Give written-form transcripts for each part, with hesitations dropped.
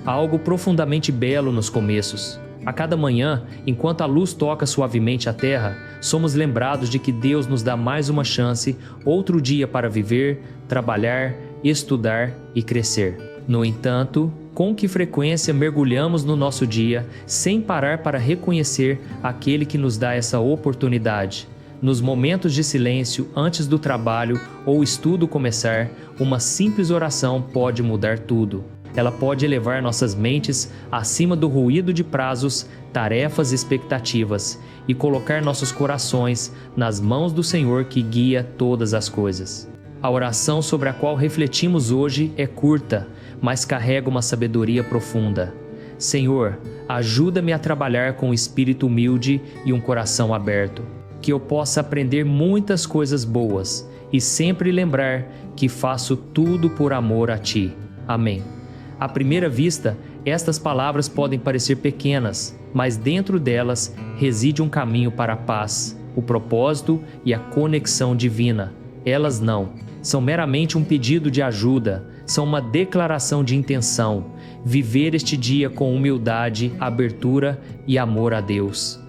Há algo profundamente belo nos começos. A cada manhã, enquanto a luz toca suavemente a terra, somos lembrados de que Deus nos dá mais uma chance, outro dia para viver, trabalhar, estudar e crescer. No entanto, com que frequência mergulhamos no nosso dia sem parar para reconhecer aquele que nos dá essa oportunidade? Nos momentos de silêncio antes do trabalho ou estudo começar, uma simples oração pode mudar tudo. Ela pode elevar nossas mentes acima do ruído de prazos, tarefas e expectativas e colocar nossos corações nas mãos do Senhor que guia todas as coisas. A oração sobre a qual refletimos hoje é curta, mas carrega uma sabedoria profunda. Senhor, ajuda-me a trabalhar com um espírito humilde e um coração aberto, que eu possa aprender muitas coisas boas e sempre lembrar que faço tudo por amor a Ti. Amém. À primeira vista, estas palavras podem parecer pequenas, mas dentro delas reside um caminho para a paz, o propósito e a conexão divina. Elas não. São meramente um pedido de ajuda, são uma declaração de intenção. Viver este dia com humildade, abertura e amor a Deus.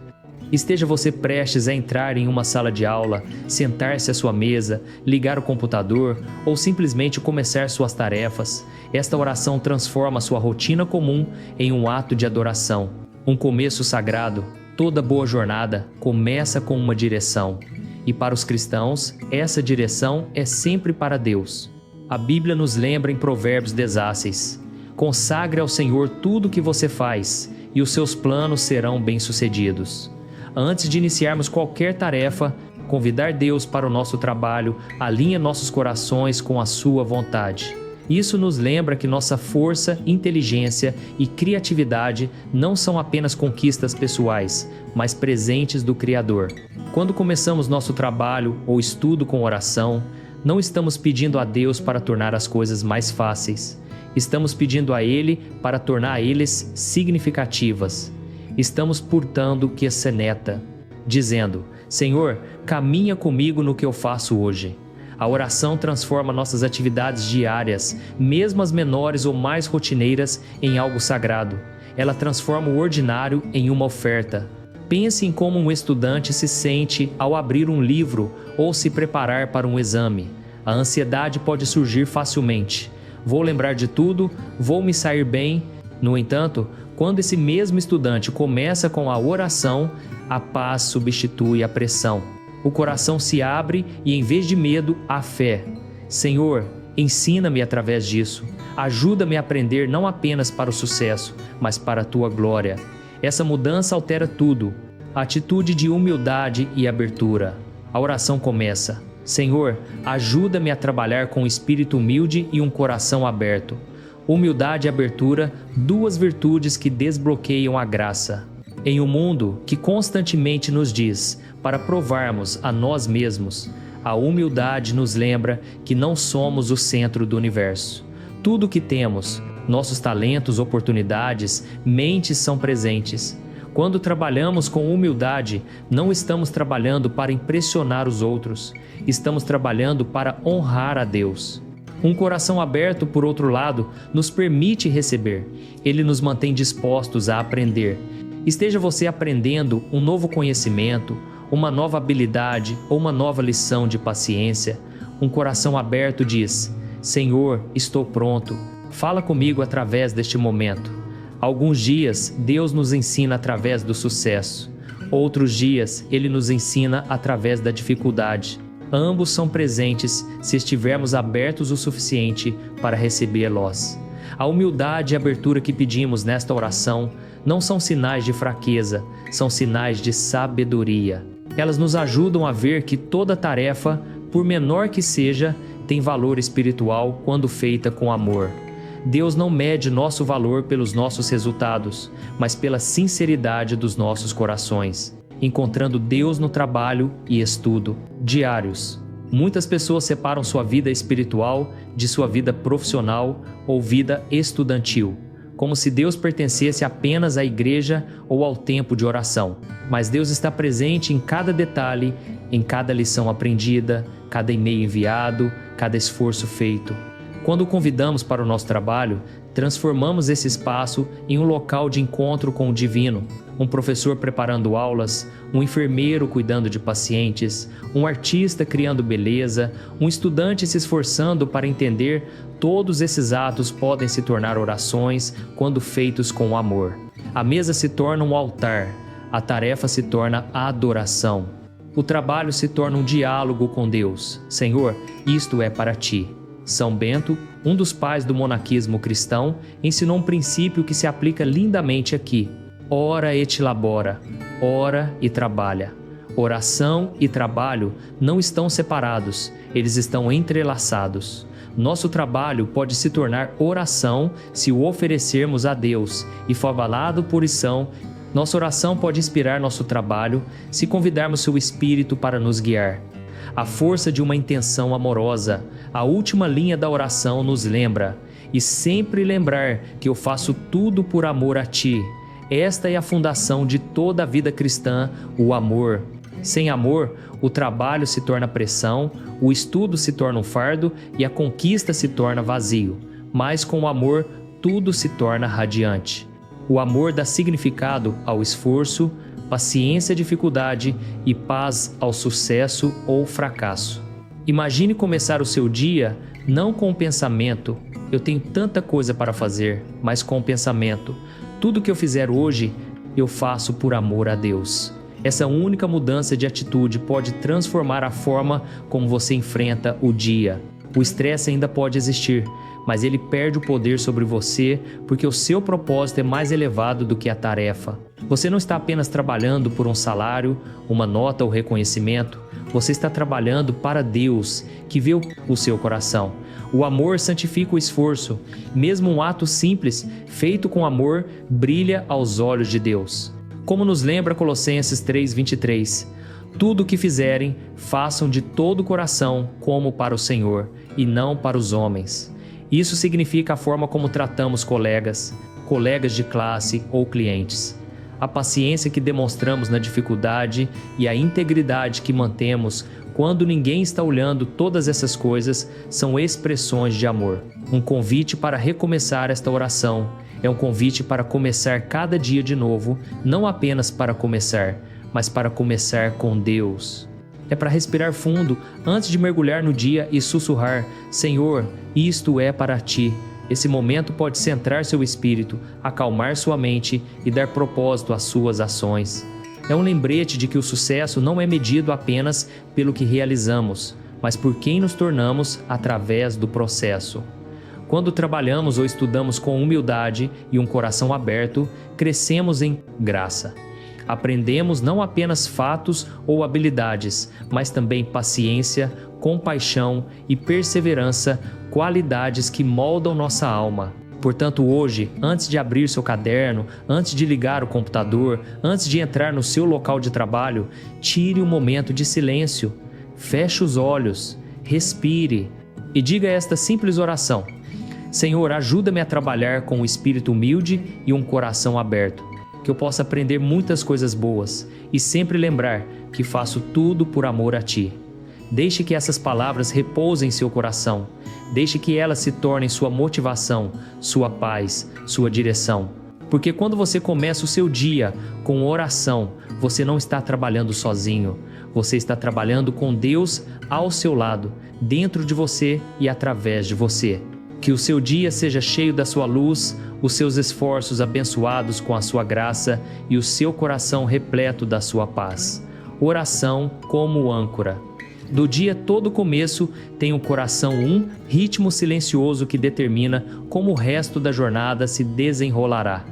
Esteja você prestes a entrar em uma sala de aula, sentar-se à sua mesa, ligar o computador ou simplesmente começar suas tarefas, esta oração transforma sua rotina comum em um ato de adoração. Um começo sagrado, toda boa jornada começa com uma direção. E para os cristãos, essa direção é sempre para Deus. A Bíblia nos lembra em Provérbios 16: consagre ao Senhor tudo o que você faz, e os seus planos serão bem-sucedidos. Antes de iniciarmos qualquer tarefa, convidar Deus para o nosso trabalho alinha nossos corações com a sua vontade. Isso nos lembra que nossa força, inteligência e criatividade não são apenas conquistas pessoais, mas presentes do Criador. Quando começamos nosso trabalho ou estudo com oração, não estamos pedindo a Deus para tornar as coisas mais fáceis. Estamos pedindo a Ele para tornar eles significativas. Estamos portando que seneta, dizendo: Senhor, caminha comigo no que eu faço hoje. A oração transforma nossas atividades diárias, mesmo as menores ou mais rotineiras, em algo sagrado. Ela transforma o ordinário em uma oferta. Pense em como um estudante se sente ao abrir um livro ou se preparar para um exame. A ansiedade pode surgir facilmente. Vou lembrar de tudo? Vou me sair bem? No entanto, quando esse mesmo estudante começa com a oração, a paz substitui a pressão. O coração se abre e, em vez de medo, há fé. Senhor, ensina-me através disso. Ajuda-me a aprender não apenas para o sucesso, mas para a Tua glória. Essa mudança altera tudo. A atitude de humildade e abertura. A oração começa: Senhor, ajuda-me a trabalhar com um espírito humilde e um coração aberto. Humildade e abertura, duas virtudes que desbloqueiam a graça. Em um mundo que constantemente nos diz para provarmos a nós mesmos, a humildade nos lembra que não somos o centro do universo. Tudo o que temos, nossos talentos, oportunidades, mentes são presentes. Quando trabalhamos com humildade, não estamos trabalhando para impressionar os outros, estamos trabalhando para honrar a Deus. Um coração aberto, por outro lado, nos permite receber. Ele nos mantém dispostos a aprender. Esteja você aprendendo um novo conhecimento, uma nova habilidade ou uma nova lição de paciência, um coração aberto diz: Senhor, estou pronto. Fala comigo através deste momento. Alguns dias, Deus nos ensina através do sucesso. Outros dias, Ele nos ensina através da dificuldade. Ambos são presentes se estivermos abertos o suficiente para recebê-los. A humildade e a abertura que pedimos nesta oração não são sinais de fraqueza, são sinais de sabedoria. Elas nos ajudam a ver que toda tarefa, por menor que seja, tem valor espiritual quando feita com amor. Deus não mede nosso valor pelos nossos resultados, mas pela sinceridade dos nossos corações, encontrando Deus no trabalho e estudo diários. Muitas pessoas separam sua vida espiritual de sua vida profissional ou vida estudantil, como se Deus pertencesse apenas à igreja ou ao tempo de oração. Mas Deus está presente em cada detalhe, em cada lição aprendida, cada e-mail enviado, cada esforço feito. Quando o convidamos para o nosso trabalho, Transformamos esse espaço em um local de encontro com o divino. Um professor preparando aulas, um enfermeiro cuidando de pacientes, um artista criando beleza, um estudante se esforçando para entender. Todos esses atos podem se tornar orações quando feitos com amor. A mesa se torna um altar, a tarefa se torna adoração. O trabalho se torna um diálogo com Deus. Senhor, isto é para ti. São Bento, um dos pais do monaquismo cristão, ensinou um princípio que se aplica lindamente aqui. Ora et labora, ora e trabalha. Oração e trabalho não estão separados, eles estão entrelaçados. Nosso trabalho pode se tornar oração se o oferecermos a Deus, e favelado por isso, nossa oração pode inspirar nosso trabalho se convidarmos seu Espírito para nos guiar. A força de uma intenção amorosa, a última linha da oração nos lembra, e sempre lembrar que eu faço tudo por amor a ti. Esta é a fundação de toda a vida cristã, o amor. Sem amor, o trabalho se torna pressão, o estudo se torna um fardo e a conquista se torna vazio. Mas com o amor, tudo se torna radiante. O amor dá significado ao esforço, paciência à dificuldade e paz ao sucesso ou fracasso. Imagine começar o seu dia não com o pensamento, eu tenho tanta coisa para fazer, mas com o pensamento, tudo que eu fizer hoje, eu faço por amor a Deus. Essa única mudança de atitude pode transformar a forma como você enfrenta o dia. O estresse ainda pode existir, mas ele perde o poder sobre você porque o seu propósito é mais elevado do que a tarefa. Você não está apenas trabalhando por um salário, uma nota ou reconhecimento. Você está trabalhando para Deus, que vê o seu coração. O amor santifica o esforço. Mesmo um ato simples, feito com amor, brilha aos olhos de Deus. Como nos lembra Colossenses 3:23, tudo o que fizerem, façam de todo o coração como para o Senhor, e não para os homens. Isso significa a forma como tratamos colegas de classe ou clientes. A paciência que demonstramos na dificuldade e a integridade que mantemos quando ninguém está olhando, todas essas coisas são expressões de amor. Um convite para recomeçar esta oração é um convite para começar cada dia de novo, não apenas para começar, mas para começar com Deus. É para respirar fundo antes de mergulhar no dia e sussurrar: Senhor, isto é para ti. Esse momento pode centrar seu espírito, acalmar sua mente e dar propósito às suas ações. É um lembrete de que o sucesso não é medido apenas pelo que realizamos, mas por quem nos tornamos através do processo. Quando trabalhamos ou estudamos com humildade e um coração aberto, crescemos em graça. Aprendemos não apenas fatos ou habilidades, mas também paciência, compaixão e perseverança, qualidades que moldam nossa alma. Portanto, hoje, antes de abrir seu caderno, antes de ligar o computador, antes de entrar no seu local de trabalho, tire um momento de silêncio, feche os olhos, respire e diga esta simples oração: Senhor, ajuda-me a trabalhar com um espírito humilde e um coração aberto, que eu possa aprender muitas coisas boas e sempre lembrar que faço tudo por amor a Ti. Deixe que essas palavras repousem em seu coração. Deixe que elas se tornem sua motivação, sua paz, sua direção. Porque quando você começa o seu dia com oração, você não está trabalhando sozinho. Você está trabalhando com Deus ao seu lado, dentro de você e através de você. Que o seu dia seja cheio da sua luz, os seus esforços abençoados com a sua graça e o seu coração repleto da sua paz. Oração como âncora. Do dia todo começo tem o coração um ritmo silencioso que determina como o resto da jornada se desenrolará.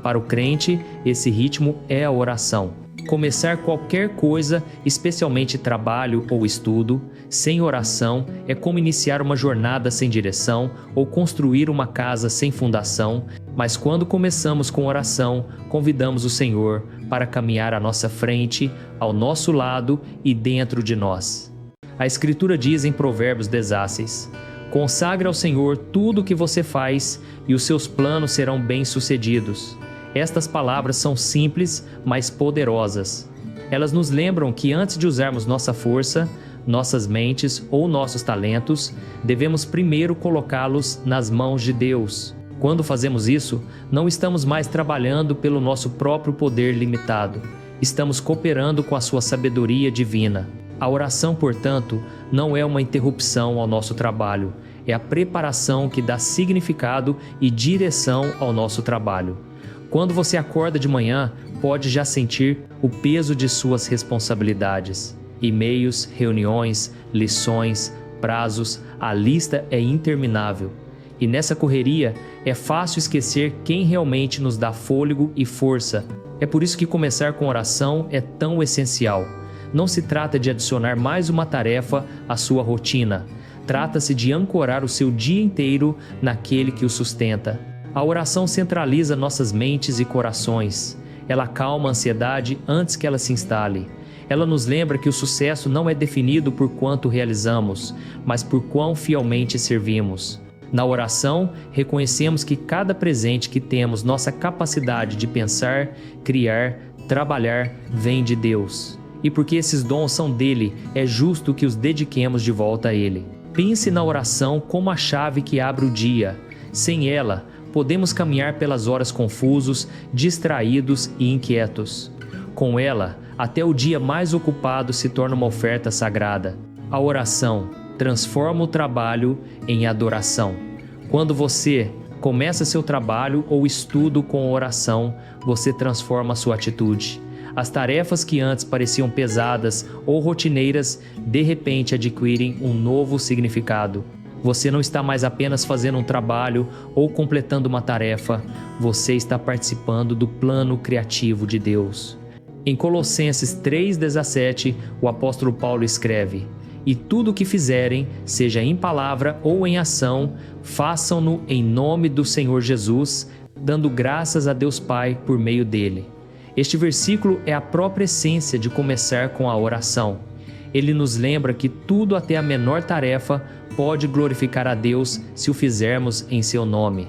Para o crente, esse ritmo é a oração. Começar qualquer coisa, especialmente trabalho ou estudo, sem oração é como iniciar uma jornada sem direção ou construir uma casa sem fundação, mas quando começamos com oração, convidamos o Senhor para caminhar à nossa frente, ao nosso lado e dentro de nós. A Escritura diz em Provérbios 16: Consagre ao Senhor tudo o que você faz e os seus planos serão bem-sucedidos. Estas palavras são simples, mas poderosas. Elas nos lembram que antes de usarmos nossa força, nossas mentes ou nossos talentos, devemos primeiro colocá-los nas mãos de Deus. Quando fazemos isso, não estamos mais trabalhando pelo nosso próprio poder limitado. Estamos cooperando com a sua sabedoria divina. A oração, portanto, não é uma interrupção ao nosso trabalho, é a preparação que dá significado e direção ao nosso trabalho. Quando você acorda de manhã, pode já sentir o peso de suas responsabilidades. E-mails, reuniões, lições, prazos, a lista é interminável. E nessa correria, é fácil esquecer quem realmente nos dá fôlego e força. É por isso que começar com oração é tão essencial. Não se trata de adicionar mais uma tarefa à sua rotina. Trata-se de ancorar o seu dia inteiro naquele que o sustenta. A oração centraliza nossas mentes e corações. Ela acalma a ansiedade antes que ela se instale. Ela nos lembra que o sucesso não é definido por quanto realizamos, mas por quão fielmente servimos. Na oração, reconhecemos que cada presente que temos, nossa capacidade de pensar, criar, trabalhar, vem de Deus. E porque esses dons são dele, é justo que os dediquemos de volta a ele. Pense na oração como a chave que abre o dia. Sem ela, podemos caminhar pelas horas confusos, distraídos e inquietos. Com ela, até o dia mais ocupado se torna uma oferta sagrada. A oração transforma o trabalho em adoração. Quando você começa seu trabalho ou estudo com oração, você transforma a sua atitude. As tarefas que antes pareciam pesadas ou rotineiras, de repente adquirem um novo significado. Você não está mais apenas fazendo um trabalho ou completando uma tarefa, você está participando do plano criativo de Deus. Em Colossenses 3,17, o apóstolo Paulo escreve: "E tudo o que fizerem, seja em palavra ou em ação, façam-no em nome do Senhor Jesus, dando graças a Deus Pai por meio dele." Este versículo é a própria essência de começar com a oração. Ele nos lembra que tudo, até a menor tarefa, pode glorificar a Deus se o fizermos em seu nome.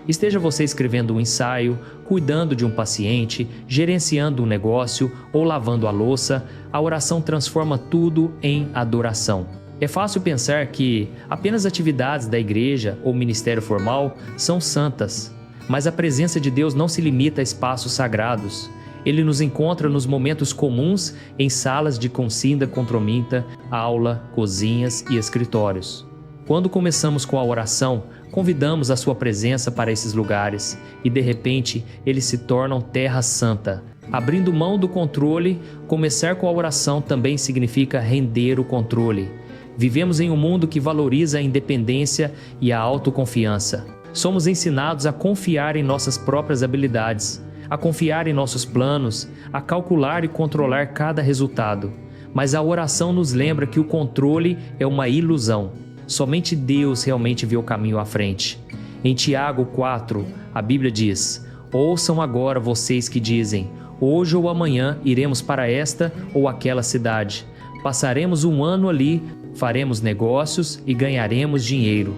Esteja você escrevendo um ensaio, cuidando de um paciente, gerenciando um negócio ou lavando a louça, a oração transforma tudo em adoração. É fácil pensar que apenas atividades da igreja ou ministério formal são santas, mas a presença de Deus não se limita a espaços sagrados. Ele nos encontra nos momentos comuns em salas de concinda controminta, aula, cozinhas e escritórios. Quando começamos com a oração, convidamos a sua presença para esses lugares e, de repente, eles se tornam terra santa. Abrindo mão do controle, começar com a oração também significa render o controle. Vivemos em um mundo que valoriza a independência e a autoconfiança. Somos ensinados a confiar em nossas próprias habilidades, a confiar em nossos planos, a calcular e controlar cada resultado. Mas a oração nos lembra que o controle é uma ilusão. Somente Deus realmente vê o caminho à frente. Em Tiago 4, a Bíblia diz: "Ouçam agora vocês que dizem, hoje ou amanhã iremos para esta ou aquela cidade. Passaremos um ano ali, faremos negócios e ganharemos dinheiro.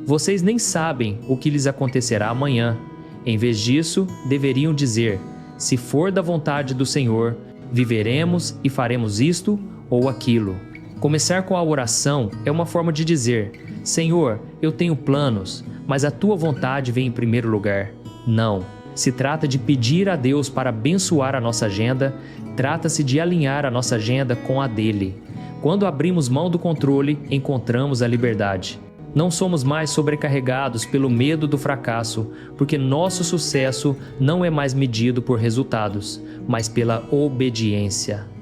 Vocês nem sabem o que lhes acontecerá amanhã. Em vez disso, deveriam dizer, se for da vontade do Senhor, viveremos e faremos isto ou aquilo." Começar com a oração é uma forma de dizer: Senhor, eu tenho planos, mas a tua vontade vem em primeiro lugar. Não, se trata de pedir a Deus para abençoar a nossa agenda, trata-se de alinhar a nossa agenda com a dele. Quando abrimos mão do controle, encontramos a liberdade. Não somos mais sobrecarregados pelo medo do fracasso, porque nosso sucesso não é mais medido por resultados, mas pela obediência.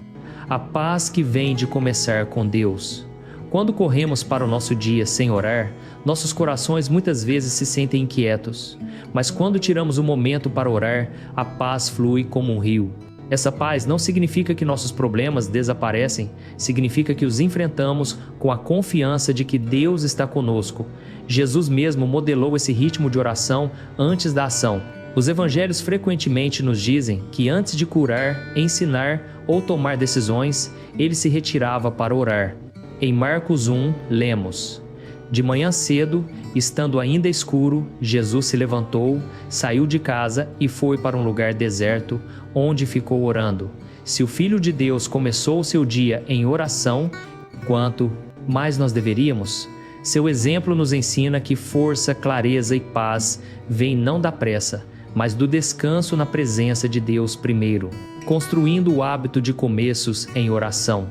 A paz que vem de começar com Deus. Quando corremos para o nosso dia sem orar, nossos corações muitas vezes se sentem inquietos. Mas quando tiramos um momento para orar, a paz flui como um rio. Essa paz não significa que nossos problemas desaparecem, significa que os enfrentamos com a confiança de que Deus está conosco. Jesus mesmo modelou esse ritmo de oração antes da ação. Os evangelhos frequentemente nos dizem que antes de curar, ensinar ou tomar decisões, ele se retirava para orar. Em Marcos 1, lemos: "De manhã cedo, estando ainda escuro, Jesus se levantou, saiu de casa e foi para um lugar deserto, onde ficou orando. Se o Filho de Deus começou o seu dia em oração, quanto mais nós deveríamos? Seu exemplo nos ensina que força, clareza e paz vêm não da pressa, mas do descanso na presença de Deus primeiro, construindo o hábito de começos em oração.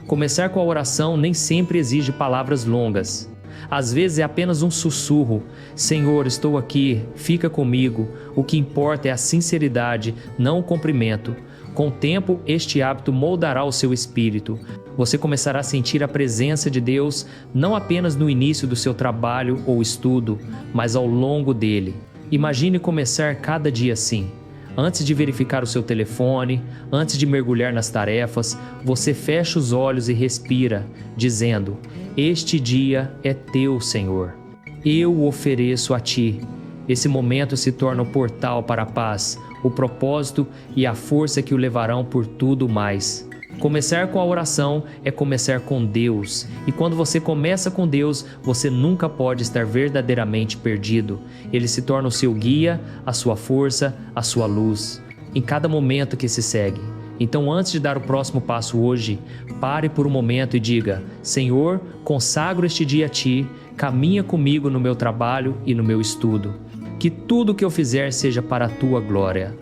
Começar com a oração nem sempre exige palavras longas. Às vezes é apenas um sussurro: Senhor, estou aqui, fica comigo. O que importa é a sinceridade, não o comprimento. Com o tempo, este hábito moldará o seu espírito. Você começará a sentir a presença de Deus não apenas no início do seu trabalho ou estudo, mas ao longo dele. Imagine começar cada dia assim. Antes de verificar o seu telefone, antes de mergulhar nas tarefas, você fecha os olhos e respira, dizendo: Este dia é teu, Senhor. Eu o ofereço a ti. Esse momento se torna o portal para a paz, o propósito e a força que o levarão por tudo mais. Começar com a oração é começar com Deus, e quando você começa com Deus, você nunca pode estar verdadeiramente perdido. Ele se torna o seu guia, a sua força, a sua luz, em cada momento que se segue. Então, antes de dar o próximo passo hoje, pare por um momento e diga: Senhor, consagro este dia a Ti, caminha comigo no meu trabalho e no meu estudo. Que tudo que eu fizer seja para a Tua glória.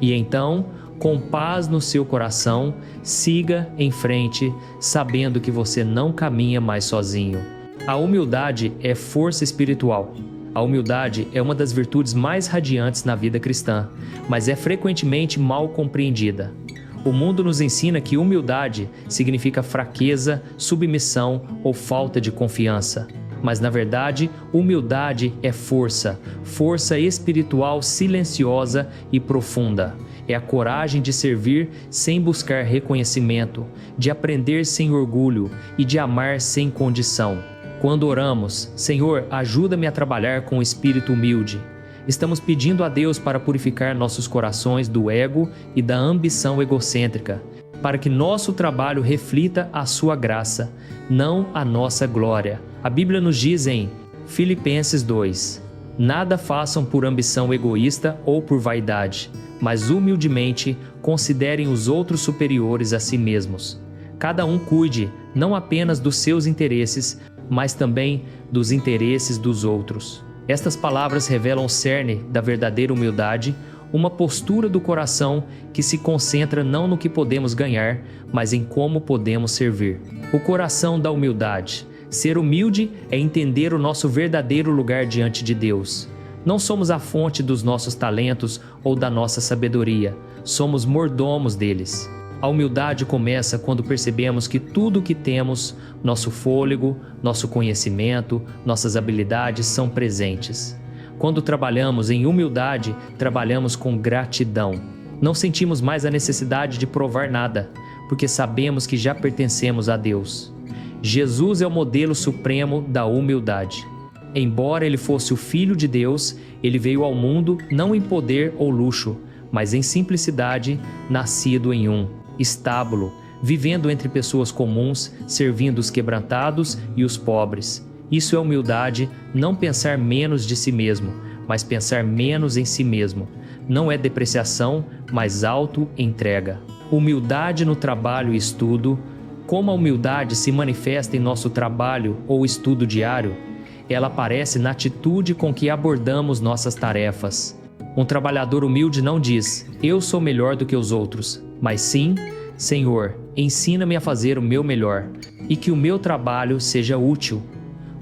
E então, com paz no seu coração, siga em frente, sabendo que você não caminha mais sozinho. A humildade é força espiritual. A humildade é uma das virtudes mais radiantes na vida cristã, mas é frequentemente mal compreendida. O mundo nos ensina que humildade significa fraqueza, submissão ou falta de confiança. Mas, na verdade, humildade é força, força espiritual silenciosa e profunda. É a coragem de servir sem buscar reconhecimento, de aprender sem orgulho e de amar sem condição. Quando oramos, Senhor, ajuda-me a trabalhar com o espírito humilde, estamos pedindo a Deus para purificar nossos corações do ego e da ambição egocêntrica, para que nosso trabalho reflita a sua graça, não a nossa glória. A Bíblia nos diz em Filipenses 2: Nada façam por ambição egoísta ou por vaidade, mas humildemente considerem os outros superiores a si mesmos. Cada um cuide não apenas dos seus interesses, mas também dos interesses dos outros. Estas palavras revelam o cerne da verdadeira humildade, uma postura do coração que se concentra não no que podemos ganhar, mas em como podemos servir. O coração da humildade. Ser humilde é entender o nosso verdadeiro lugar diante de Deus. Não somos a fonte dos nossos talentos ou da nossa sabedoria, somos mordomos deles. A humildade começa quando percebemos que tudo o que temos, nosso fôlego, nosso conhecimento, nossas habilidades são presentes. Quando trabalhamos em humildade, trabalhamos com gratidão. Não sentimos mais a necessidade de provar nada, porque sabemos que já pertencemos a Deus. Jesus é o modelo supremo da humildade. Embora ele fosse o Filho de Deus, ele veio ao mundo não em poder ou luxo, mas em simplicidade, nascido em um estábulo, vivendo entre pessoas comuns, servindo os quebrantados e os pobres. Isso é humildade, não pensar menos de si mesmo, mas pensar menos em si mesmo. Não é depreciação, mas auto-entrega. Humildade no trabalho e estudo. Como a humildade se manifesta em nosso trabalho ou estudo diário? Ela aparece na atitude com que abordamos nossas tarefas. Um trabalhador humilde não diz: eu sou melhor do que os outros, mas sim: Senhor, ensina-me a fazer o meu melhor e que o meu trabalho seja útil.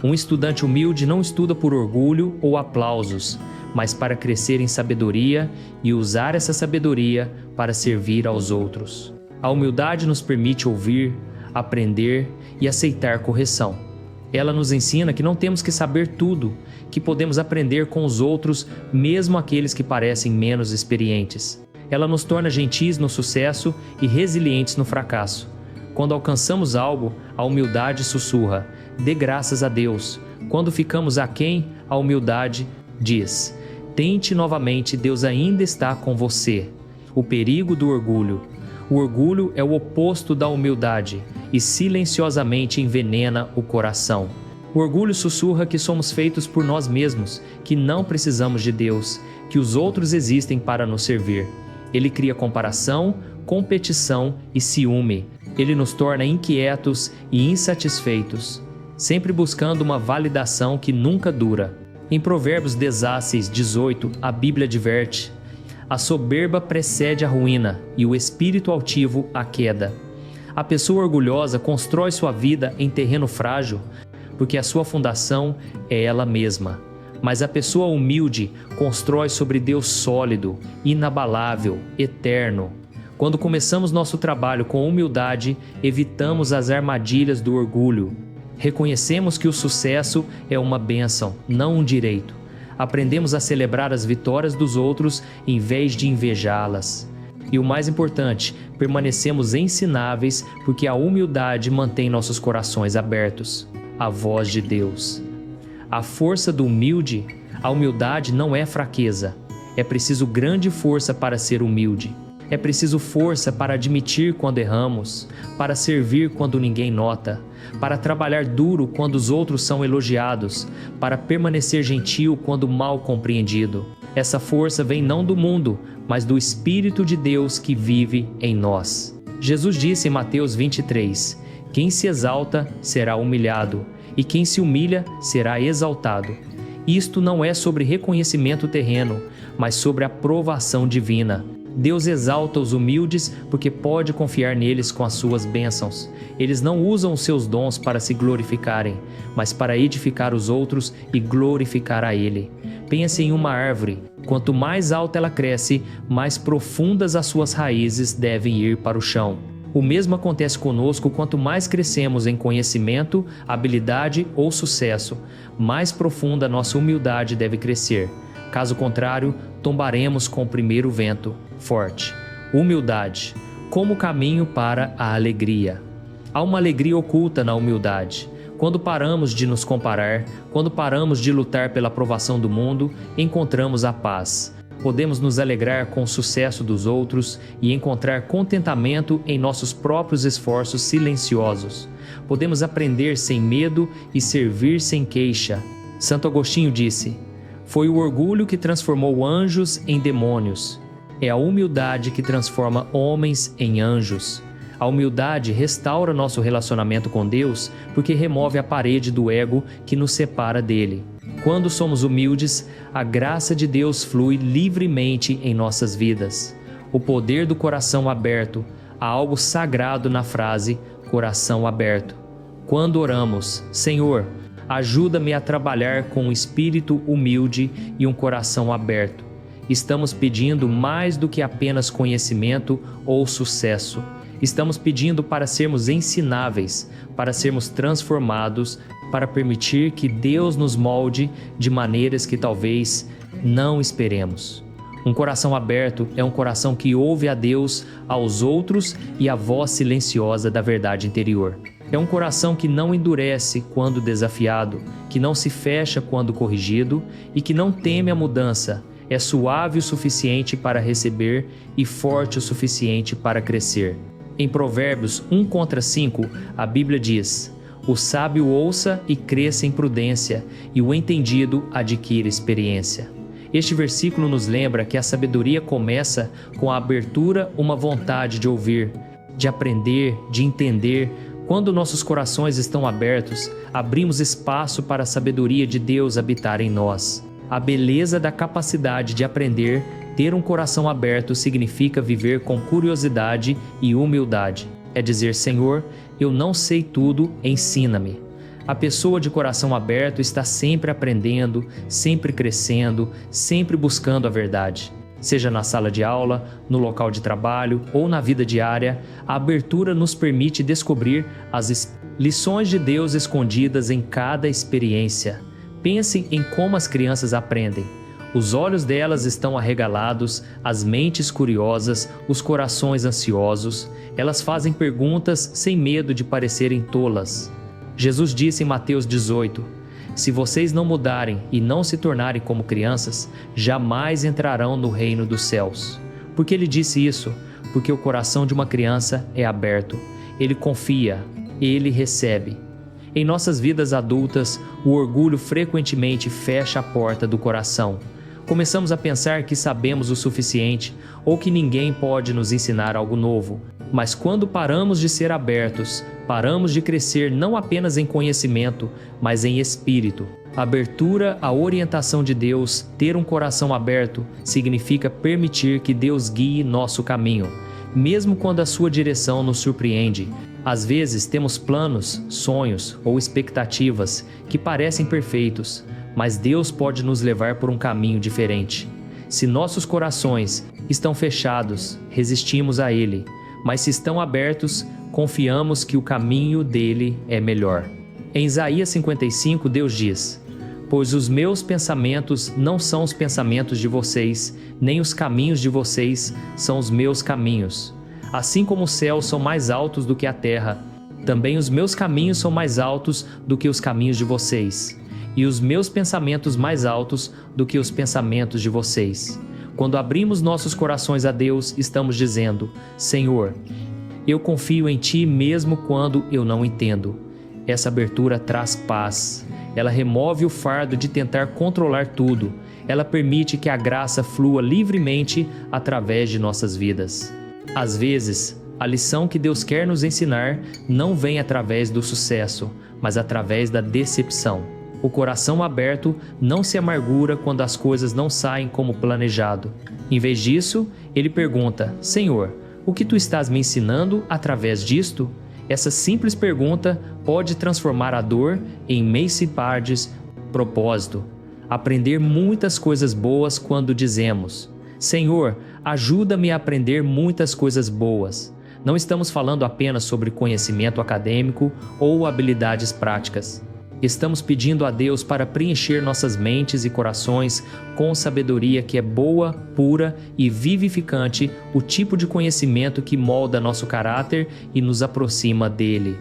Um estudante humilde não estuda por orgulho ou aplausos, mas para crescer em sabedoria e usar essa sabedoria para servir aos outros. A humildade nos permite ouvir, aprender e aceitar correção. Ela nos ensina que não temos que saber tudo, que podemos aprender com os outros, mesmo aqueles que parecem menos experientes. Ela nos torna gentis no sucesso e resilientes no fracasso. Quando alcançamos algo, a humildade sussurra: dê graças a Deus. Quando ficamos aquém, a humildade diz: tente novamente, Deus ainda está com você. O perigo do orgulho. O orgulho é o oposto da humildade e silenciosamente envenena o coração. O orgulho sussurra que somos feitos por nós mesmos, que não precisamos de Deus, que os outros existem para nos servir. Ele cria comparação, competição e ciúme. Ele nos torna inquietos e insatisfeitos. sempre buscando uma validação que nunca dura. Em Provérbios 16:18, a Bíblia adverte: a soberba precede a ruína e o espírito altivo a queda. A pessoa orgulhosa constrói sua vida em terreno frágil, porque a sua fundação é ela mesma. Mas a pessoa humilde constrói sobre Deus sólido, inabalável, eterno. Quando começamos nosso trabalho com humildade, evitamos as armadilhas do orgulho. Reconhecemos que o sucesso é uma bênção, não um direito. Aprendemos a celebrar as vitórias dos outros em vez de invejá-las. E o mais importante, permanecemos ensináveis porque a humildade mantém nossos corações abertos. A voz de Deus. A força do humilde, a humildade não é fraqueza. É preciso grande força para ser humilde. É preciso força para admitir quando erramos, para servir quando ninguém nota, para trabalhar duro quando os outros são elogiados, para permanecer gentil quando mal compreendido. Essa força vem não do mundo, mas do Espírito de Deus que vive em nós. Jesus disse em Mateus 23: quem se exalta será humilhado, e quem se humilha será exaltado. Isto não é sobre reconhecimento terreno, mas sobre aprovação divina. Deus exalta os humildes porque pode confiar neles com as suas bênçãos. Eles não usam os seus dons para se glorificarem, mas para edificar os outros e glorificar a Ele. Pense em uma árvore. Quanto mais alta ela cresce, mais profundas as suas raízes devem ir para o chão. O mesmo acontece conosco quanto mais crescemos em conhecimento, habilidade ou sucesso, mais profunda nossa humildade deve crescer. Caso contrário, tombaremos com o primeiro vento forte. Humildade, como caminho para a alegria. Há uma alegria oculta na humildade. Quando paramos de nos comparar, quando paramos de lutar pela aprovação do mundo, encontramos a paz. Podemos nos alegrar com o sucesso dos outros e encontrar contentamento em nossos próprios esforços silenciosos. Podemos aprender sem medo e servir sem queixa. Santo Agostinho disse: foi o orgulho que transformou anjos em demônios. É a humildade que transforma homens em anjos. A humildade restaura nosso relacionamento com Deus porque remove a parede do ego que nos separa dele. Quando somos humildes, a graça de Deus flui livremente em nossas vidas. O poder do coração aberto. Há algo sagrado na frase coração aberto. Quando oramos, Senhor, ajuda-me a trabalhar com um espírito humilde e um coração aberto. Estamos pedindo mais do que apenas conhecimento ou sucesso. Estamos pedindo para sermos ensináveis, para sermos transformados, para permitir que Deus nos molde de maneiras que talvez não esperemos. Um coração aberto é um coração que ouve a Deus, aos outros e a voz silenciosa da verdade interior. É um coração que não endurece quando desafiado, que não se fecha quando corrigido e que não teme a mudança. É suave o suficiente para receber e forte o suficiente para crescer. Em Provérbios 1:5, a Bíblia diz: o sábio ouça e cresça em prudência, e o entendido adquire experiência. Este versículo nos lembra que a sabedoria começa com a abertura, uma vontade de ouvir, de aprender, de entender. Quando nossos corações estão abertos, abrimos espaço para a sabedoria de Deus habitar em nós. A beleza da capacidade de aprender, ter um coração aberto significa viver com curiosidade e humildade. É dizer: Senhor, eu não sei tudo, ensina-me. A pessoa de coração aberto está sempre aprendendo, sempre crescendo, sempre buscando a verdade. Seja na sala de aula, no local de trabalho ou na vida diária, a abertura nos permite descobrir as lições de Deus escondidas em cada experiência. Pensem em como as crianças aprendem. Os olhos delas estão arregalados, as mentes curiosas, os corações ansiosos. Elas fazem perguntas sem medo de parecerem tolas. Jesus disse em Mateus 18: se vocês não mudarem e não se tornarem como crianças, jamais entrarão no reino dos céus. Por que ele disse isso? Porque o coração de uma criança é aberto. Ele confia, ele recebe. Em nossas vidas adultas, o orgulho frequentemente fecha a porta do coração. Começamos a pensar que sabemos o suficiente ou que ninguém pode nos ensinar algo novo. Mas quando paramos de ser abertos, paramos de crescer não apenas em conhecimento, mas em espírito. Abertura à orientação de Deus, ter um coração aberto, significa permitir que Deus guie nosso caminho, mesmo quando a sua direção nos surpreende. Às vezes temos planos, sonhos ou expectativas que parecem perfeitos, mas Deus pode nos levar por um caminho diferente. Se nossos corações estão fechados, resistimos a Ele, mas se estão abertos, confiamos que o caminho dele é melhor. Em Isaías 55, Deus diz: "Pois os meus pensamentos não são os pensamentos de vocês, nem os caminhos de vocês são os meus caminhos. Assim como os céus são mais altos do que a terra, também os meus caminhos são mais altos do que os caminhos de vocês, e os meus pensamentos mais altos do que os pensamentos de vocês." Quando abrimos nossos corações a Deus, estamos dizendo: "Senhor, eu confio em Ti mesmo quando eu não entendo." Essa abertura traz paz. Ela remove o fardo de tentar controlar tudo. Ela permite que a graça flua livremente através de nossas vidas. Às vezes, a lição que Deus quer nos ensinar não vem através do sucesso, mas através da decepção. O coração aberto não se amargura quando as coisas não saem como planejado. Em vez disso, ele pergunta: "Senhor, o que Tu estás me ensinando através disto?" Essa simples pergunta pode transformar a dor em meissipardes propósito. Aprender muitas coisas boas quando dizemos: "Senhor, ajuda-me a aprender muitas coisas boas." Não estamos falando apenas sobre conhecimento acadêmico ou habilidades práticas. Estamos pedindo a Deus para preencher nossas mentes e corações com sabedoria que é boa, pura e vivificante, o tipo de conhecimento que molda nosso caráter e nos aproxima dele.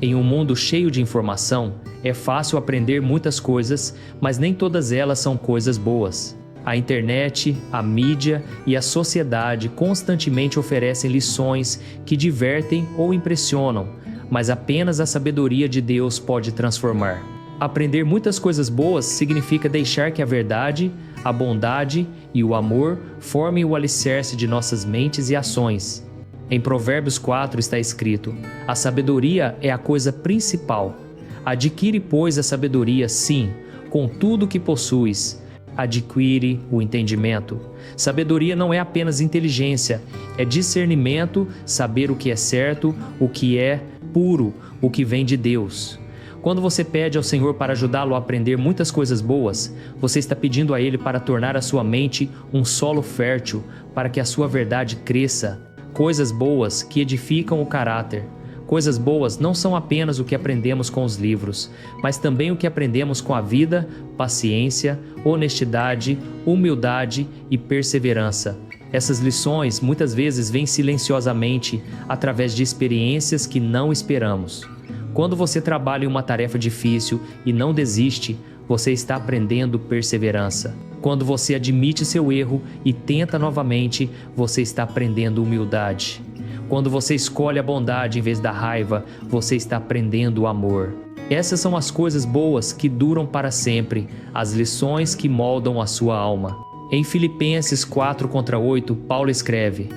Em um mundo cheio de informação, é fácil aprender muitas coisas, mas nem todas elas são coisas boas. A internet, a mídia e a sociedade constantemente oferecem lições que divertem ou impressionam, mas apenas a sabedoria de Deus pode transformar. Aprender muitas coisas boas significa deixar que a verdade, a bondade e o amor formem o alicerce de nossas mentes e ações. Em Provérbios 4 está escrito: "A sabedoria é a coisa principal. Adquire, pois, a sabedoria, sim, com tudo o que possuis. Adquire o entendimento." Sabedoria não é apenas inteligência, é discernimento, saber o que é certo, o que é puro, o que vem de Deus. Quando você pede ao Senhor para ajudá-lo a aprender muitas coisas boas, você está pedindo a Ele para tornar a sua mente um solo fértil, para que a sua verdade cresça. Coisas boas que edificam o caráter. Coisas boas não são apenas o que aprendemos com os livros, mas também o que aprendemos com a vida, paciência, honestidade, humildade e perseverança. Essas lições muitas vezes vêm silenciosamente através de experiências que não esperamos. Quando você trabalha em uma tarefa difícil e não desiste, você está aprendendo perseverança. Quando você admite seu erro e tenta novamente, você está aprendendo humildade. Quando você escolhe a bondade em vez da raiva, você está aprendendo o amor. Essas são as coisas boas que duram para sempre, as lições que moldam a sua alma. Em Filipenses 4:8, Paulo escreve: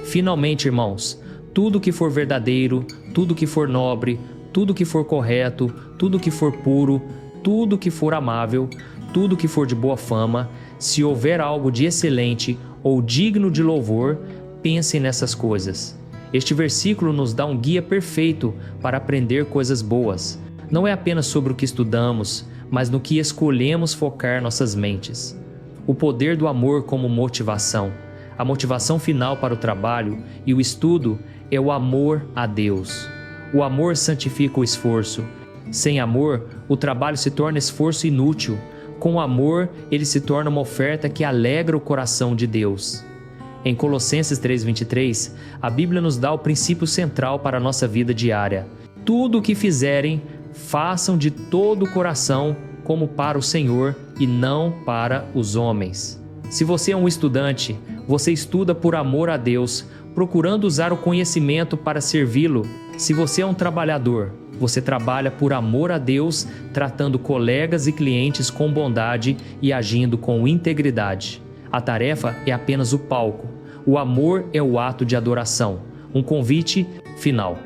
"Finalmente, irmãos, tudo que for verdadeiro, tudo que for nobre, tudo que for correto, tudo que for puro, tudo que for amável, tudo que for de boa fama, se houver algo de excelente ou digno de louvor, pensem nessas coisas." Este versículo nos dá um guia perfeito para aprender coisas boas. Não é apenas sobre o que estudamos, mas no que escolhemos focar nossas mentes. O poder do amor como motivação. A motivação final para o trabalho e o estudo é o amor a Deus. O amor santifica o esforço. Sem amor, o trabalho se torna esforço inútil. Com amor, ele se torna uma oferta que alegra o coração de Deus. Em Colossenses 3:23, a Bíblia nos dá o princípio central para a nossa vida diária. Tudo o que fizerem, façam de todo o coração, como para o Senhor e não para os homens. Se você é um estudante, você estuda por amor a Deus, procurando usar o conhecimento para servi-lo. Se você é um trabalhador, Você trabalha por amor a Deus, tratando colegas e clientes com bondade e agindo com integridade. A tarefa é apenas o palco. O amor é o ato de adoração, um convite final.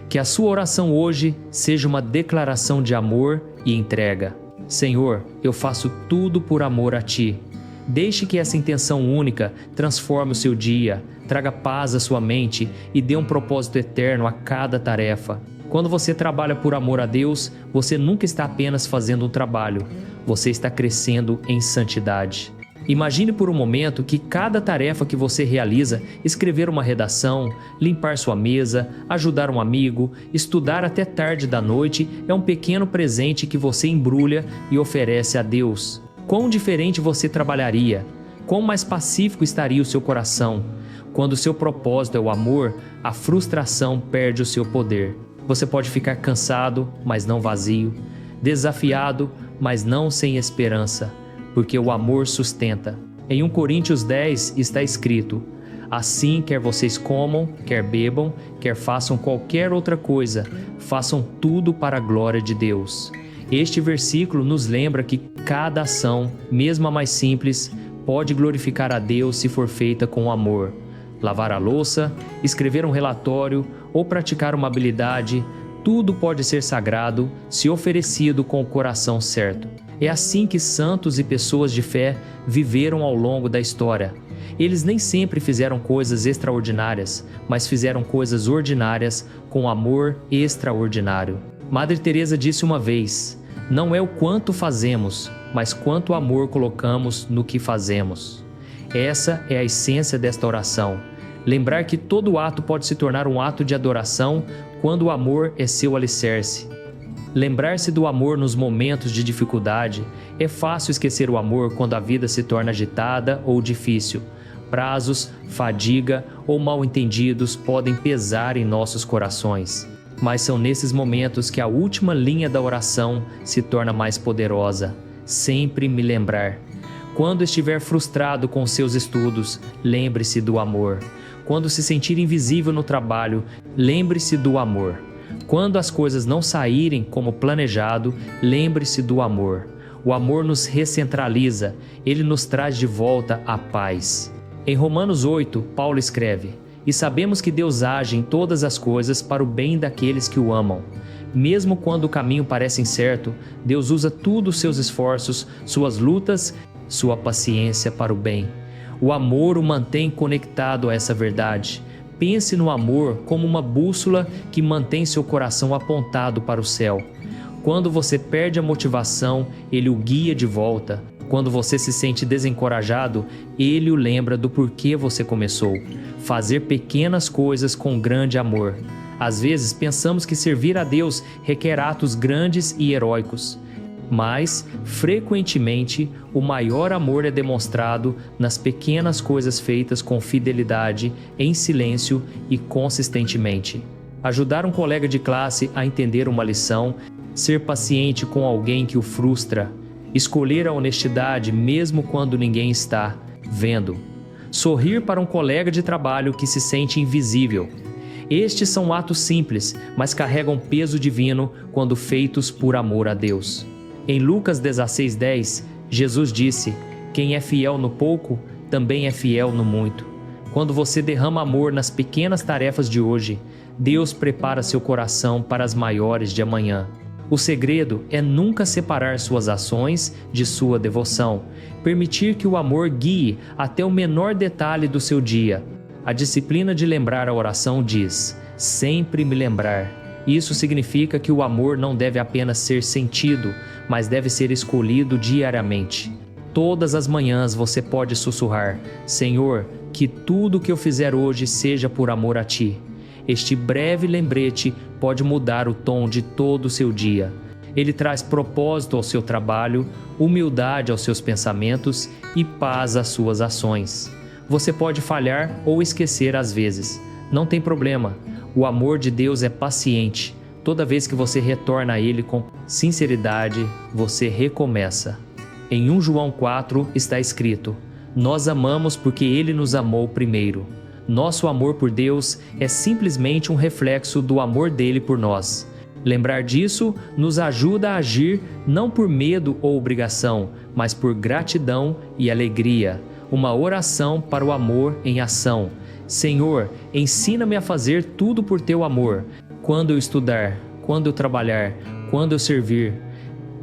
Que a sua oração hoje seja uma declaração de amor e entrega. Senhor, eu faço tudo por amor a Ti. Deixe que essa intenção única transforme o seu dia, traga paz à sua mente e dê um propósito eterno a cada tarefa. Quando você trabalha por amor a Deus, você nunca está apenas fazendo um trabalho, você está crescendo em santidade. Imagine por um momento que cada tarefa que você realiza, escrever uma redação, limpar sua mesa, ajudar um amigo, estudar até tarde da noite, é um pequeno presente que você embrulha e oferece a Deus. Quão diferente você trabalharia? Quão mais pacífico estaria o seu coração? Quando o seu propósito é o amor, a frustração perde o seu poder. Você pode ficar cansado, mas não vazio, desafiado, mas não sem esperança, porque o amor sustenta. Em 1 Coríntios 10 está escrito: assim, quer vocês comam, quer bebam, quer façam qualquer outra coisa, façam tudo para a glória de Deus. Este versículo nos lembra que cada ação, mesmo a mais simples, pode glorificar a Deus se for feita com amor. Lavar a louça, escrever um relatório ou praticar uma habilidade, tudo pode ser sagrado se oferecido com o coração certo. É assim que santos e pessoas de fé viveram ao longo da história. Eles nem sempre fizeram coisas extraordinárias, mas fizeram coisas ordinárias com amor extraordinário. Madre Teresa disse uma vez: não é o quanto fazemos, mas quanto amor colocamos no que fazemos. Essa é a essência desta oração. Lembrar que todo ato pode se tornar um ato de adoração quando o amor é seu alicerce. Lembrar-se do amor nos momentos de dificuldade. É fácil esquecer o amor quando a vida se torna agitada ou difícil. Prazos, fadiga ou mal-entendidos podem pesar em nossos corações. Mas são nesses momentos que a última linha da oração se torna mais poderosa. Sempre me lembrar. Quando estiver frustrado com seus estudos, lembre-se do amor. Quando se sentir invisível no trabalho, lembre-se do amor. Quando as coisas não saírem como planejado, lembre-se do amor. O amor nos recentraliza, ele nos traz de volta a paz. Em Romanos 8, Paulo escreve: e sabemos que Deus age em todas as coisas para o bem daqueles que o amam. Mesmo quando o caminho parece incerto, Deus usa tudo os seus esforços, suas lutas, sua paciência para o bem. O amor o mantém conectado a essa verdade. Pense no amor como uma bússola que mantém seu coração apontado para o céu. Quando você perde a motivação, ele o guia de volta. Quando você se sente desencorajado, ele o lembra do porquê você começou. Fazer pequenas coisas com grande amor. Às vezes pensamos que servir a Deus requer atos grandes e heróicos. Mas, frequentemente, o maior amor é demonstrado nas pequenas coisas feitas com fidelidade, em silêncio e consistentemente. Ajudar um colega de classe a entender uma lição, ser paciente com alguém que o frustra, escolher a honestidade mesmo quando ninguém está vendo, sorrir para um colega de trabalho que se sente invisível. Estes são atos simples, mas carregam peso divino quando feitos por amor a Deus. Em Lucas 16:10, Jesus disse: quem é fiel no pouco, também é fiel no muito. Quando você derrama amor nas pequenas tarefas de hoje, Deus prepara seu coração para as maiores de amanhã. O segredo é nunca separar suas ações de sua devoção, permitir que o amor guie até o menor detalhe do seu dia. A disciplina de lembrar a oração diz: sempre me lembrar. Isso significa que o amor não deve apenas ser sentido, mas deve ser escolhido diariamente. Todas as manhãs você pode sussurrar: Senhor, que tudo que eu fizer hoje seja por amor a Ti. Este breve lembrete pode mudar o tom de todo o seu dia. Ele traz propósito ao seu trabalho, humildade aos seus pensamentos e paz às suas ações. Você pode falhar ou esquecer às vezes. Não tem problema. O amor de Deus é paciente. Toda vez que você retorna a Ele com sinceridade, você recomeça. Em 1 João 4 está escrito: nós amamos porque Ele nos amou primeiro. Nosso amor por Deus é simplesmente um reflexo do amor dele por nós. Lembrar disso nos ajuda a agir não por medo ou obrigação, mas por gratidão e alegria. Uma oração para o amor em ação. Senhor, ensina-me a fazer tudo por teu amor. Quando eu estudar, quando eu trabalhar, quando eu servir,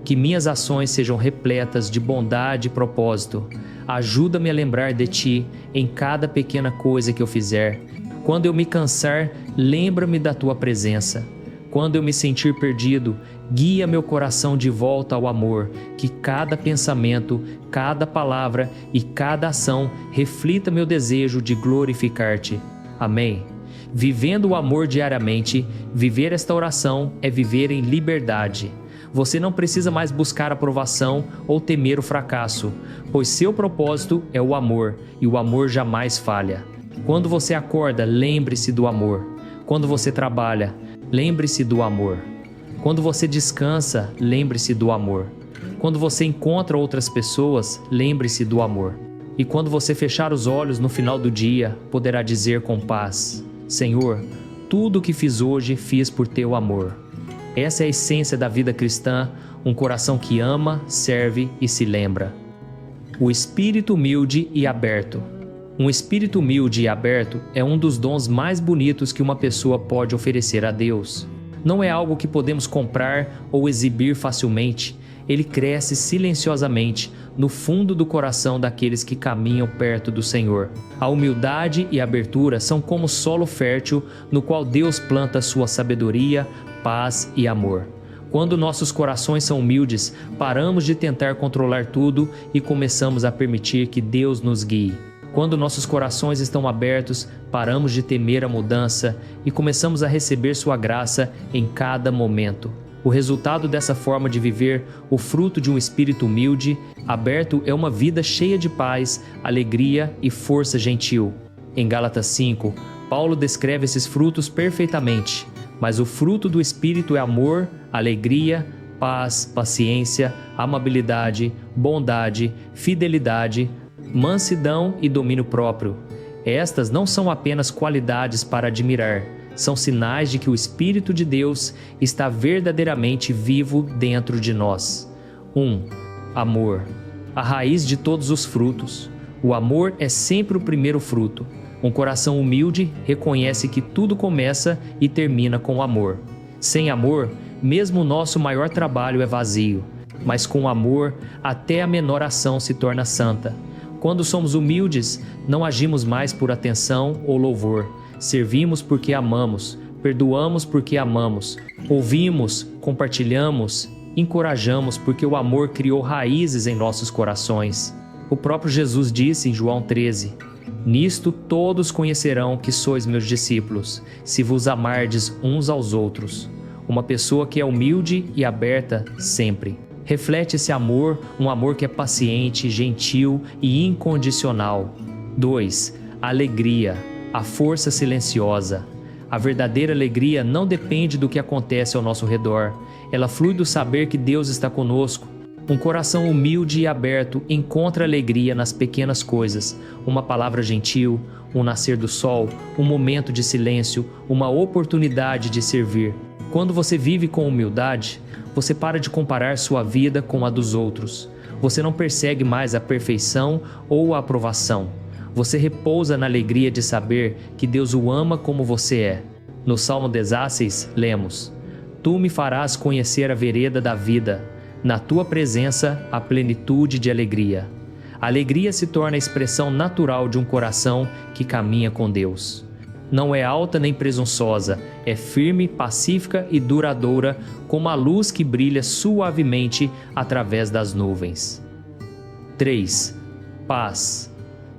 que minhas ações sejam repletas de bondade e propósito. Ajuda-me a lembrar de ti em cada pequena coisa que eu fizer. Quando eu me cansar, lembra-me da tua presença. Quando eu me sentir perdido, guia meu coração de volta ao amor, que cada pensamento, cada palavra e cada ação reflita meu desejo de glorificar-te. Amém. Vivendo o amor diariamente, viver esta oração é viver em liberdade. Você não precisa mais buscar aprovação ou temer o fracasso, pois seu propósito é o amor, e o amor jamais falha. Quando você acorda, lembre-se do amor. Quando você trabalha, lembre-se do amor. Quando você descansa, lembre-se do amor. Quando você encontra outras pessoas, lembre-se do amor. E quando você fechar os olhos no final do dia, poderá dizer com paz: Senhor, tudo o que fiz hoje, fiz por teu amor. Essa é a essência da vida cristã, um coração que ama, serve e se lembra. O espírito humilde e aberto. Um espírito humilde e aberto é um dos dons mais bonitos que uma pessoa pode oferecer a Deus. Não é algo que podemos comprar ou exibir facilmente. Ele cresce silenciosamente no fundo do coração daqueles que caminham perto do Senhor. A humildade e a abertura são como solo fértil no qual Deus planta sua sabedoria, paz e amor. Quando nossos corações são humildes, paramos de tentar controlar tudo e começamos a permitir que Deus nos guie. Quando nossos corações estão abertos, paramos de temer a mudança e começamos a receber sua graça em cada momento. O resultado dessa forma de viver, o fruto de um espírito humilde, aberto, é uma vida cheia de paz, alegria e força gentil. Em Gálatas 5, Paulo descreve esses frutos perfeitamente, mas o fruto do Espírito é amor, alegria, paz, paciência, amabilidade, bondade, fidelidade, mansidão e domínio próprio. Estas não são apenas qualidades para admirar, são sinais de que o Espírito de Deus está verdadeiramente vivo dentro de nós. 1. Amor. A raiz de todos os frutos. O amor é sempre o primeiro fruto. Um coração humilde reconhece que tudo começa e termina com amor. Sem amor, mesmo o nosso maior trabalho é vazio, mas com amor, até a menor ação se torna santa. Quando somos humildes, não agimos mais por atenção ou louvor. Servimos porque amamos, perdoamos porque amamos, ouvimos, compartilhamos, encorajamos porque o amor criou raízes em nossos corações. O próprio Jesus disse em João 13: Nisto todos conhecerão que sois meus discípulos, se vos amardes uns aos outros. Uma pessoa que é humilde e aberta sempre. Reflete esse amor, um amor que é paciente, gentil e incondicional. 2. Alegria, a força silenciosa. A verdadeira alegria não depende do que acontece ao nosso redor. Ela flui do saber que Deus está conosco. Um coração humilde e aberto encontra alegria nas pequenas coisas. Uma palavra gentil, um nascer do sol, um momento de silêncio, uma oportunidade de servir. Quando você vive com humildade, você para de comparar sua vida com a dos outros. Você não persegue mais a perfeição ou a aprovação. Você repousa na alegria de saber que Deus o ama como você é. No Salmo 16, lemos: Tu me farás conhecer a vereda da vida. Na tua presença, a plenitude de alegria. A alegria se torna a expressão natural de um coração que caminha com Deus. Não é alta nem presunçosa, é firme, pacífica e duradoura, como a luz que brilha suavemente através das nuvens. 3. Paz.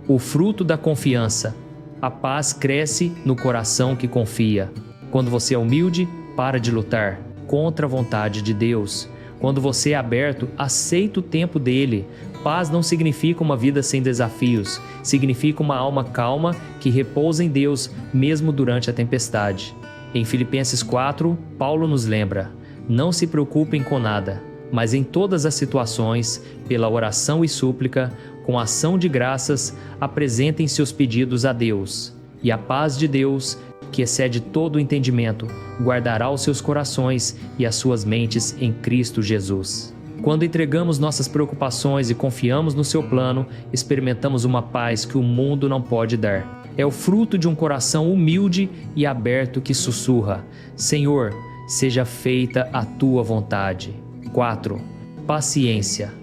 O fruto da confiança. A paz cresce no coração que confia. Quando você é humilde, para de lutar contra a vontade de Deus. Quando você é aberto, aceita o tempo dele. Paz não significa uma vida sem desafios, significa uma alma calma que repousa em Deus mesmo durante a tempestade. Em Filipenses 4, Paulo nos lembra: não se preocupem com nada, mas em todas as situações, pela oração e súplica, com ação de graças, apresentem seus pedidos a Deus. E a paz de Deus, que excede todo o entendimento, guardará os seus corações e as suas mentes em Cristo Jesus. Quando entregamos nossas preocupações e confiamos no seu plano, experimentamos uma paz que o mundo não pode dar. É o fruto de um coração humilde e aberto que sussurra: Senhor, seja feita a tua vontade. 4. Paciência.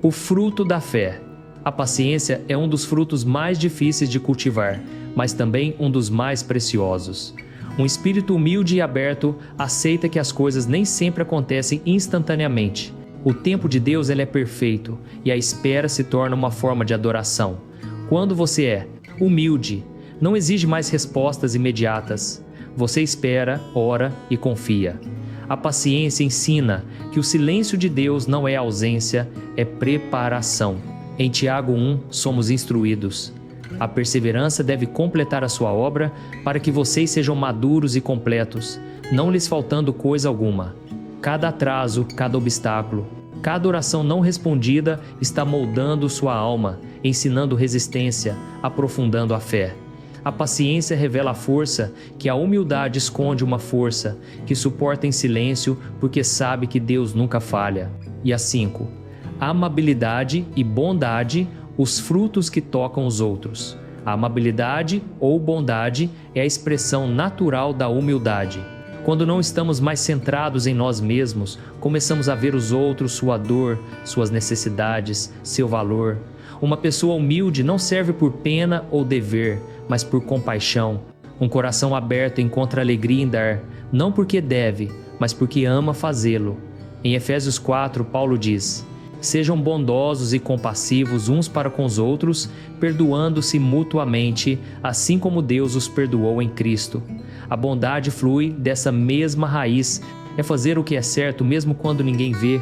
O fruto da fé. A paciência é um dos frutos mais difíceis de cultivar, mas também um dos mais preciosos. Um espírito humilde e aberto aceita que as coisas nem sempre acontecem instantaneamente. O tempo de Deus ele é perfeito e a espera se torna uma forma de adoração. Quando você é humilde, não exige mais respostas imediatas. Você espera, ora e confia. A paciência ensina que o silêncio de Deus não é ausência, é preparação. Em Tiago 1, somos instruídos. A perseverança deve completar a sua obra para que vocês sejam maduros e completos, não lhes faltando coisa alguma. Cada atraso, cada obstáculo, cada oração não respondida está moldando sua alma, ensinando resistência, aprofundando a fé. A paciência revela a força que a humildade esconde, uma força que suporta em silêncio porque sabe que Deus nunca falha. E a 5. Amabilidade e bondade, os frutos que tocam os outros. A amabilidade ou bondade é a expressão natural da humildade. Quando não estamos mais centrados em nós mesmos, começamos a ver os outros, sua dor, suas necessidades, seu valor. Uma pessoa humilde não serve por pena ou dever, mas por compaixão. Um coração aberto encontra alegria em dar, não porque deve, mas porque ama fazê-lo. Em Efésios 4, Paulo diz: Sejam bondosos e compassivos uns para com os outros, perdoando-se mutuamente, assim como Deus os perdoou em Cristo. A bondade flui dessa mesma raiz, é fazer o que é certo mesmo quando ninguém vê,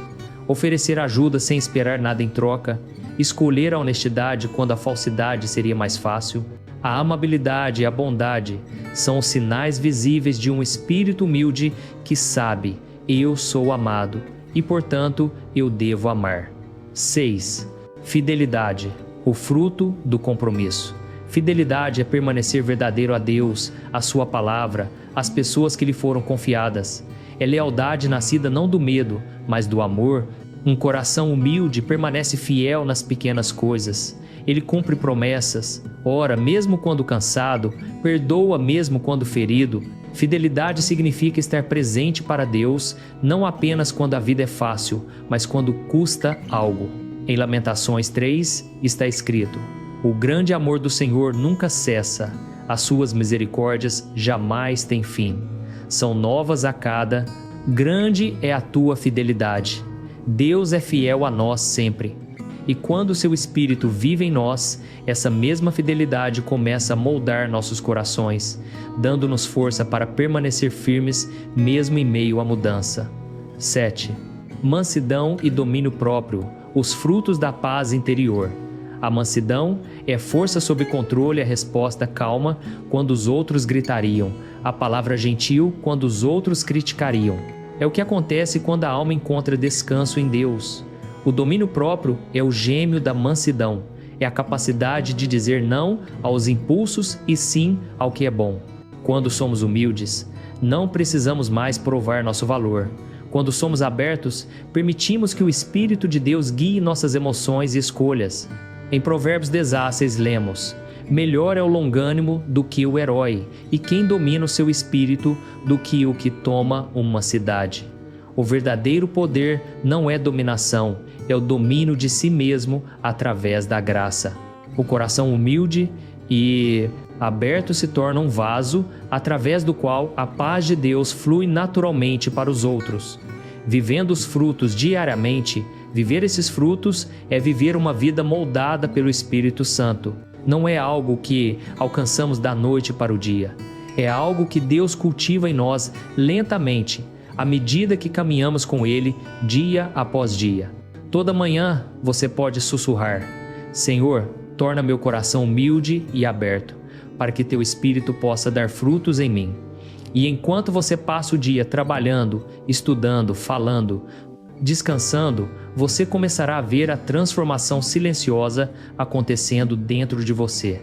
oferecer ajuda sem esperar nada em troca, escolher a honestidade quando a falsidade seria mais fácil. A amabilidade e a bondade são os sinais visíveis de um espírito humilde que sabe: eu sou amado e, portanto, eu devo amar. 6. Fidelidade, o fruto do compromisso. Fidelidade é permanecer verdadeiro a Deus, a sua palavra, às pessoas que lhe foram confiadas. É lealdade nascida não do medo, mas do amor. Um coração humilde permanece fiel nas pequenas coisas. Ele cumpre promessas, ora mesmo quando cansado, perdoa mesmo quando ferido. Fidelidade significa estar presente para Deus, não apenas quando a vida é fácil, mas quando custa algo. Em Lamentações 3 está escrito: O grande amor do Senhor nunca cessa, as suas misericórdias jamais têm fim. São novas a cada, grande é a tua fidelidade. Deus é fiel a nós sempre. E quando o seu Espírito vive em nós, essa mesma fidelidade começa a moldar nossos corações, dando-nos força para permanecer firmes mesmo em meio à mudança. 7. Mansidão e domínio próprio, os frutos da paz interior. A mansidão é força sob controle e a resposta calma quando os outros gritariam, a palavra gentil quando os outros criticariam. É o que acontece quando a alma encontra descanso em Deus. O domínio próprio é o gêmeo da mansidão, é a capacidade de dizer não aos impulsos e sim ao que é bom. Quando somos humildes, não precisamos mais provar nosso valor. Quando somos abertos, permitimos que o Espírito de Deus guie nossas emoções e escolhas. Em Provérbios 16 lemos: Melhor é o longânimo do que o herói, e quem domina o seu espírito do que o que toma uma cidade. O verdadeiro poder não é dominação, é o domínio de si mesmo através da graça. O coração humilde e aberto se torna um vaso através do qual a paz de Deus flui naturalmente para os outros. Vivendo os frutos diariamente, viver esses frutos é viver uma vida moldada pelo Espírito Santo. Não é algo que alcançamos da noite para o dia. É algo que Deus cultiva em nós lentamente, à medida que caminhamos com Ele dia após dia. Toda manhã você pode sussurrar: Senhor, torna meu coração humilde e aberto, para que teu Espírito possa dar frutos em mim. E enquanto você passa o dia trabalhando, estudando, falando, descansando, você começará a ver a transformação silenciosa acontecendo dentro de você.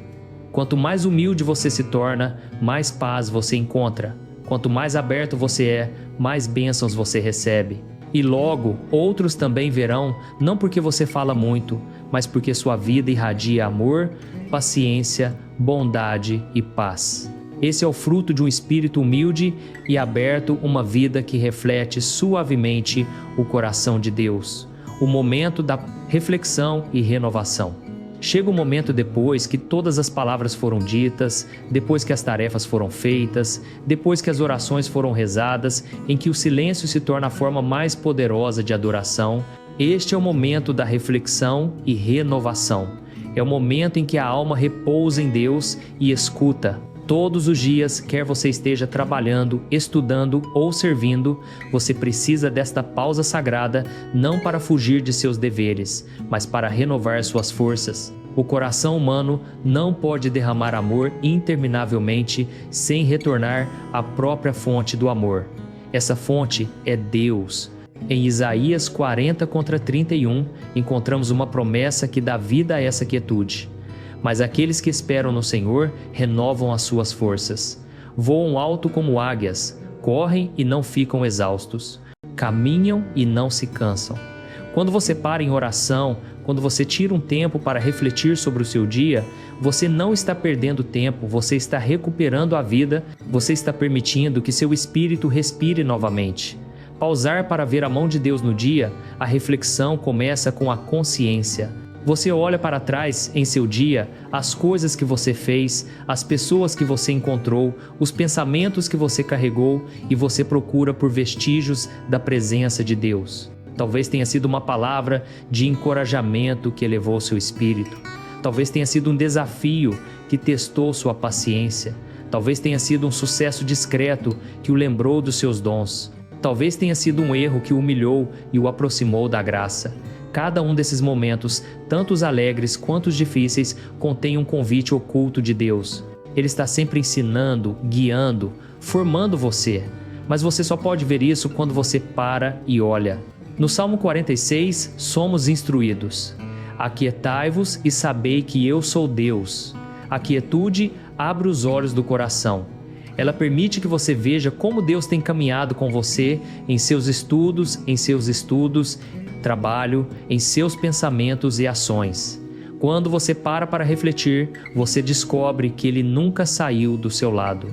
Quanto mais humilde você se torna, mais paz você encontra. Quanto mais aberto você é, mais bênçãos você recebe. E logo, outros também verão, não porque você fala muito, mas porque sua vida irradia amor, paciência, bondade e paz. Esse é o fruto de um espírito humilde e aberto, uma vida que reflete suavemente o coração de Deus. O momento da reflexão e renovação. Chega o momento depois que todas as palavras foram ditas, depois que as tarefas foram feitas, depois que as orações foram rezadas, em que o silêncio se torna a forma mais poderosa de adoração. Este é o momento da reflexão e renovação. É o momento em que a alma repousa em Deus e escuta. Todos os dias, quer você esteja trabalhando, estudando ou servindo, você precisa desta pausa sagrada não para fugir de seus deveres, mas para renovar suas forças. O coração humano não pode derramar amor interminavelmente sem retornar à própria fonte do amor. Essa fonte é Deus. Em Isaías 40:31, encontramos uma promessa que dá vida a essa quietude. Mas aqueles que esperam no Senhor renovam as suas forças. Voam alto como águias, correm e não ficam exaustos, caminham e não se cansam. Quando você para em oração, quando você tira um tempo para refletir sobre o seu dia, você não está perdendo tempo, você está recuperando a vida, você está permitindo que seu espírito respire novamente. Pausar para ver a mão de Deus no dia, a reflexão começa com a consciência. Você olha para trás em seu dia, as coisas que você fez, as pessoas que você encontrou, os pensamentos que você carregou e você procura por vestígios da presença de Deus. Talvez tenha sido uma palavra de encorajamento que elevou seu espírito. Talvez tenha sido um desafio que testou sua paciência. Talvez tenha sido um sucesso discreto que o lembrou dos seus dons. Talvez tenha sido um erro que o humilhou e o aproximou da graça. Cada um desses momentos, tanto os alegres quanto os difíceis, contém um convite oculto de Deus. Ele está sempre ensinando, guiando, formando você. Mas você só pode ver isso quando você para e olha. No Salmo 46, somos instruídos. Aquietai-vos e sabei que eu sou Deus. A quietude abre os olhos do coração. Ela permite que você veja como Deus tem caminhado com você em seus estudos, trabalho, em seus pensamentos e ações. Quando você para refletir, você descobre que Ele nunca saiu do seu lado.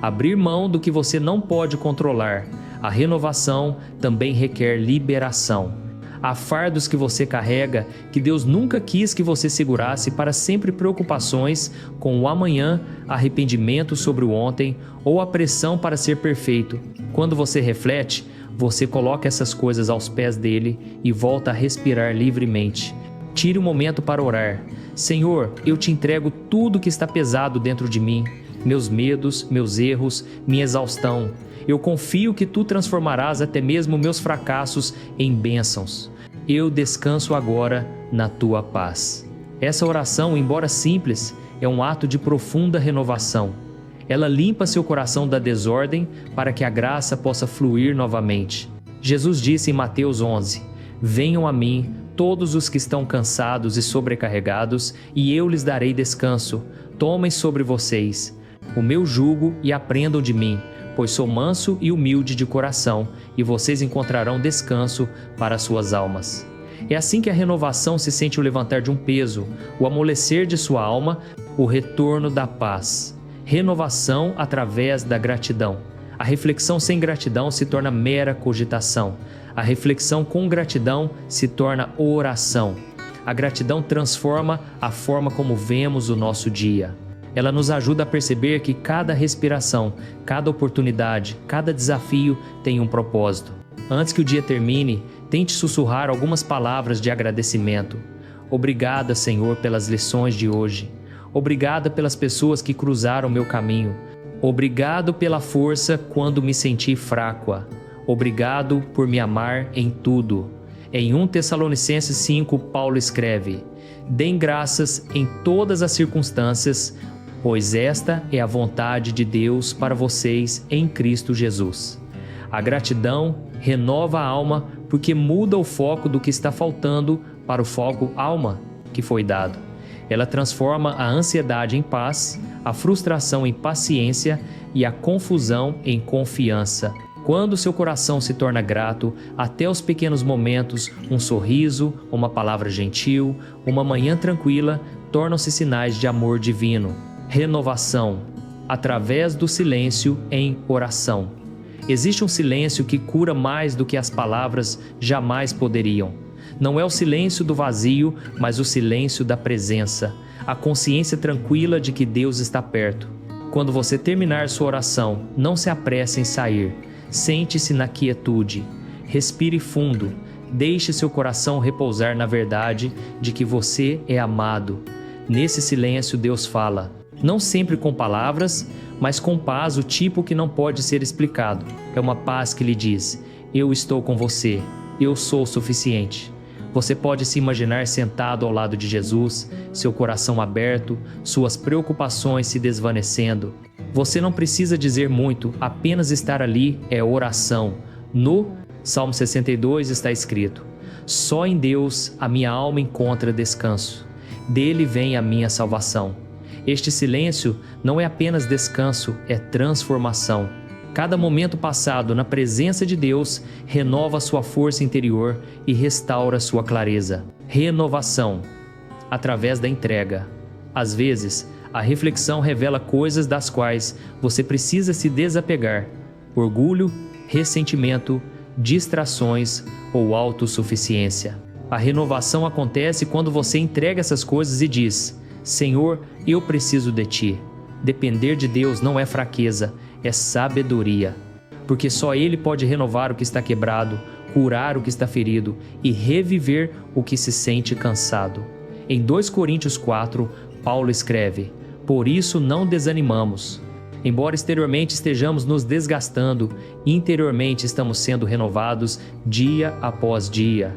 Abrir mão do que você não pode controlar. A renovação também requer liberação. Há fardos que você carrega que Deus nunca quis que você segurasse, para sempre preocupações com o amanhã, arrependimento sobre o ontem ou a pressão para ser perfeito. Quando você reflete, você coloca essas coisas aos pés dele e volta a respirar livremente. Tire um momento para orar. Senhor, eu te entrego tudo que está pesado dentro de mim, meus medos, meus erros, minha exaustão. Eu confio que tu transformarás até mesmo meus fracassos em bênçãos. Eu descanso agora na tua paz. Essa oração, embora simples, é um ato de profunda renovação. Ela limpa seu coração da desordem para que a graça possa fluir novamente. Jesus disse em Mateus 11: Venham a mim todos os que estão cansados e sobrecarregados, e eu lhes darei descanso. Tomem sobre vocês o meu jugo e aprendam de mim, pois sou manso e humilde de coração, e vocês encontrarão descanso para suas almas. É assim que a renovação se sente o levantar de um peso, o amolecer de sua alma, o retorno da paz. Renovação através da gratidão. A reflexão sem gratidão se torna mera cogitação. A reflexão com gratidão se torna oração. A gratidão transforma a forma como vemos o nosso dia. Ela nos ajuda a perceber que cada respiração, cada oportunidade, cada desafio tem um propósito. Antes que o dia termine, tente sussurrar algumas palavras de agradecimento. Obrigada, Senhor, pelas lições de hoje. Obrigada pelas pessoas que cruzaram meu caminho. Obrigado pela força quando me senti fraco. Obrigado por me amar em tudo. Em 1 Tessalonicenses 5, Paulo escreve: Deem graças em todas as circunstâncias, pois esta é a vontade de Deus para vocês em Cristo Jesus. A gratidão renova a alma porque muda o foco do que está faltando para o foco alma que foi dado. Ela transforma a ansiedade em paz, a frustração em paciência e a confusão em confiança. Quando seu coração se torna grato, até os pequenos momentos, um sorriso, uma palavra gentil, uma manhã tranquila, tornam-se sinais de amor divino. Renovação, através do silêncio em oração. Existe um silêncio que cura mais do que as palavras jamais poderiam. Não é o silêncio do vazio, mas o silêncio da presença, a consciência tranquila de que Deus está perto. Quando você terminar sua oração, não se apresse em sair. Sente-se na quietude. Respire fundo. Deixe seu coração repousar na verdade de que você é amado. Nesse silêncio, Deus fala, não sempre com palavras, mas com paz, o tipo que não pode ser explicado. É uma paz que lhe diz, eu estou com você, eu sou suficiente. Você pode se imaginar sentado ao lado de Jesus, seu coração aberto, suas preocupações se desvanecendo. Você não precisa dizer muito, apenas estar ali é oração. No Salmo 62 está escrito, só em Deus a minha alma encontra descanso. Dele vem a minha salvação. Este silêncio não é apenas descanso, é transformação. Cada momento passado na presença de Deus renova sua força interior e restaura sua clareza. Renovação, através da entrega. Às vezes, a reflexão revela coisas das quais você precisa se desapegar. Orgulho, ressentimento, distrações ou autossuficiência. A renovação acontece quando você entrega essas coisas e diz, Senhor, eu preciso de Ti. Depender de Deus não é fraqueza, é sabedoria. Porque só Ele pode renovar o que está quebrado, curar o que está ferido e reviver o que se sente cansado. Em 2 Coríntios 4, Paulo escreve, por isso não desanimamos. Embora exteriormente estejamos nos desgastando, interiormente estamos sendo renovados dia após dia.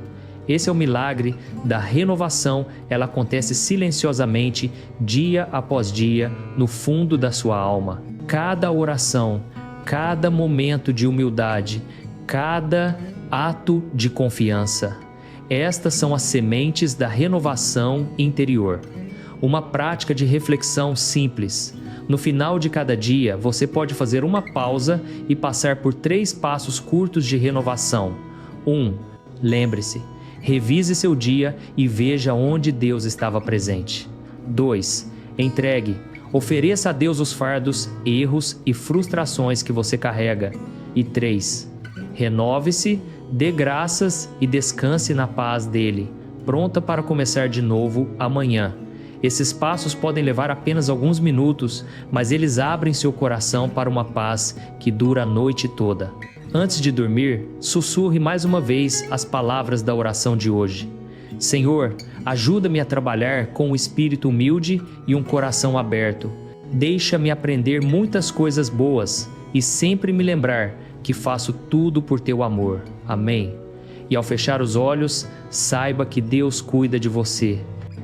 Esse é o milagre da renovação, ela acontece silenciosamente, dia após dia, no fundo da sua alma. Cada oração, cada momento de humildade, cada ato de confiança. Estas são as sementes da renovação interior. Uma prática de reflexão simples. No final de cada dia, você pode fazer uma pausa e passar por 3 passos curtos de renovação. 1. Lembre-se. Revise seu dia e veja onde Deus estava presente. 2. Entregue. Ofereça a Deus os fardos, erros e frustrações que você carrega. E 3. Renove-se, dê graças e descanse na paz dele, pronta para começar de novo amanhã. Esses passos podem levar apenas alguns minutos, mas eles abrem seu coração para uma paz que dura a noite toda. Antes de dormir, sussurre mais uma vez as palavras da oração de hoje. Senhor, ajuda-me a trabalhar com um espírito humilde e um coração aberto. Deixa-me aprender muitas coisas boas e sempre me lembrar que faço tudo por teu amor. Amém. E ao fechar os olhos, saiba que Deus cuida de você.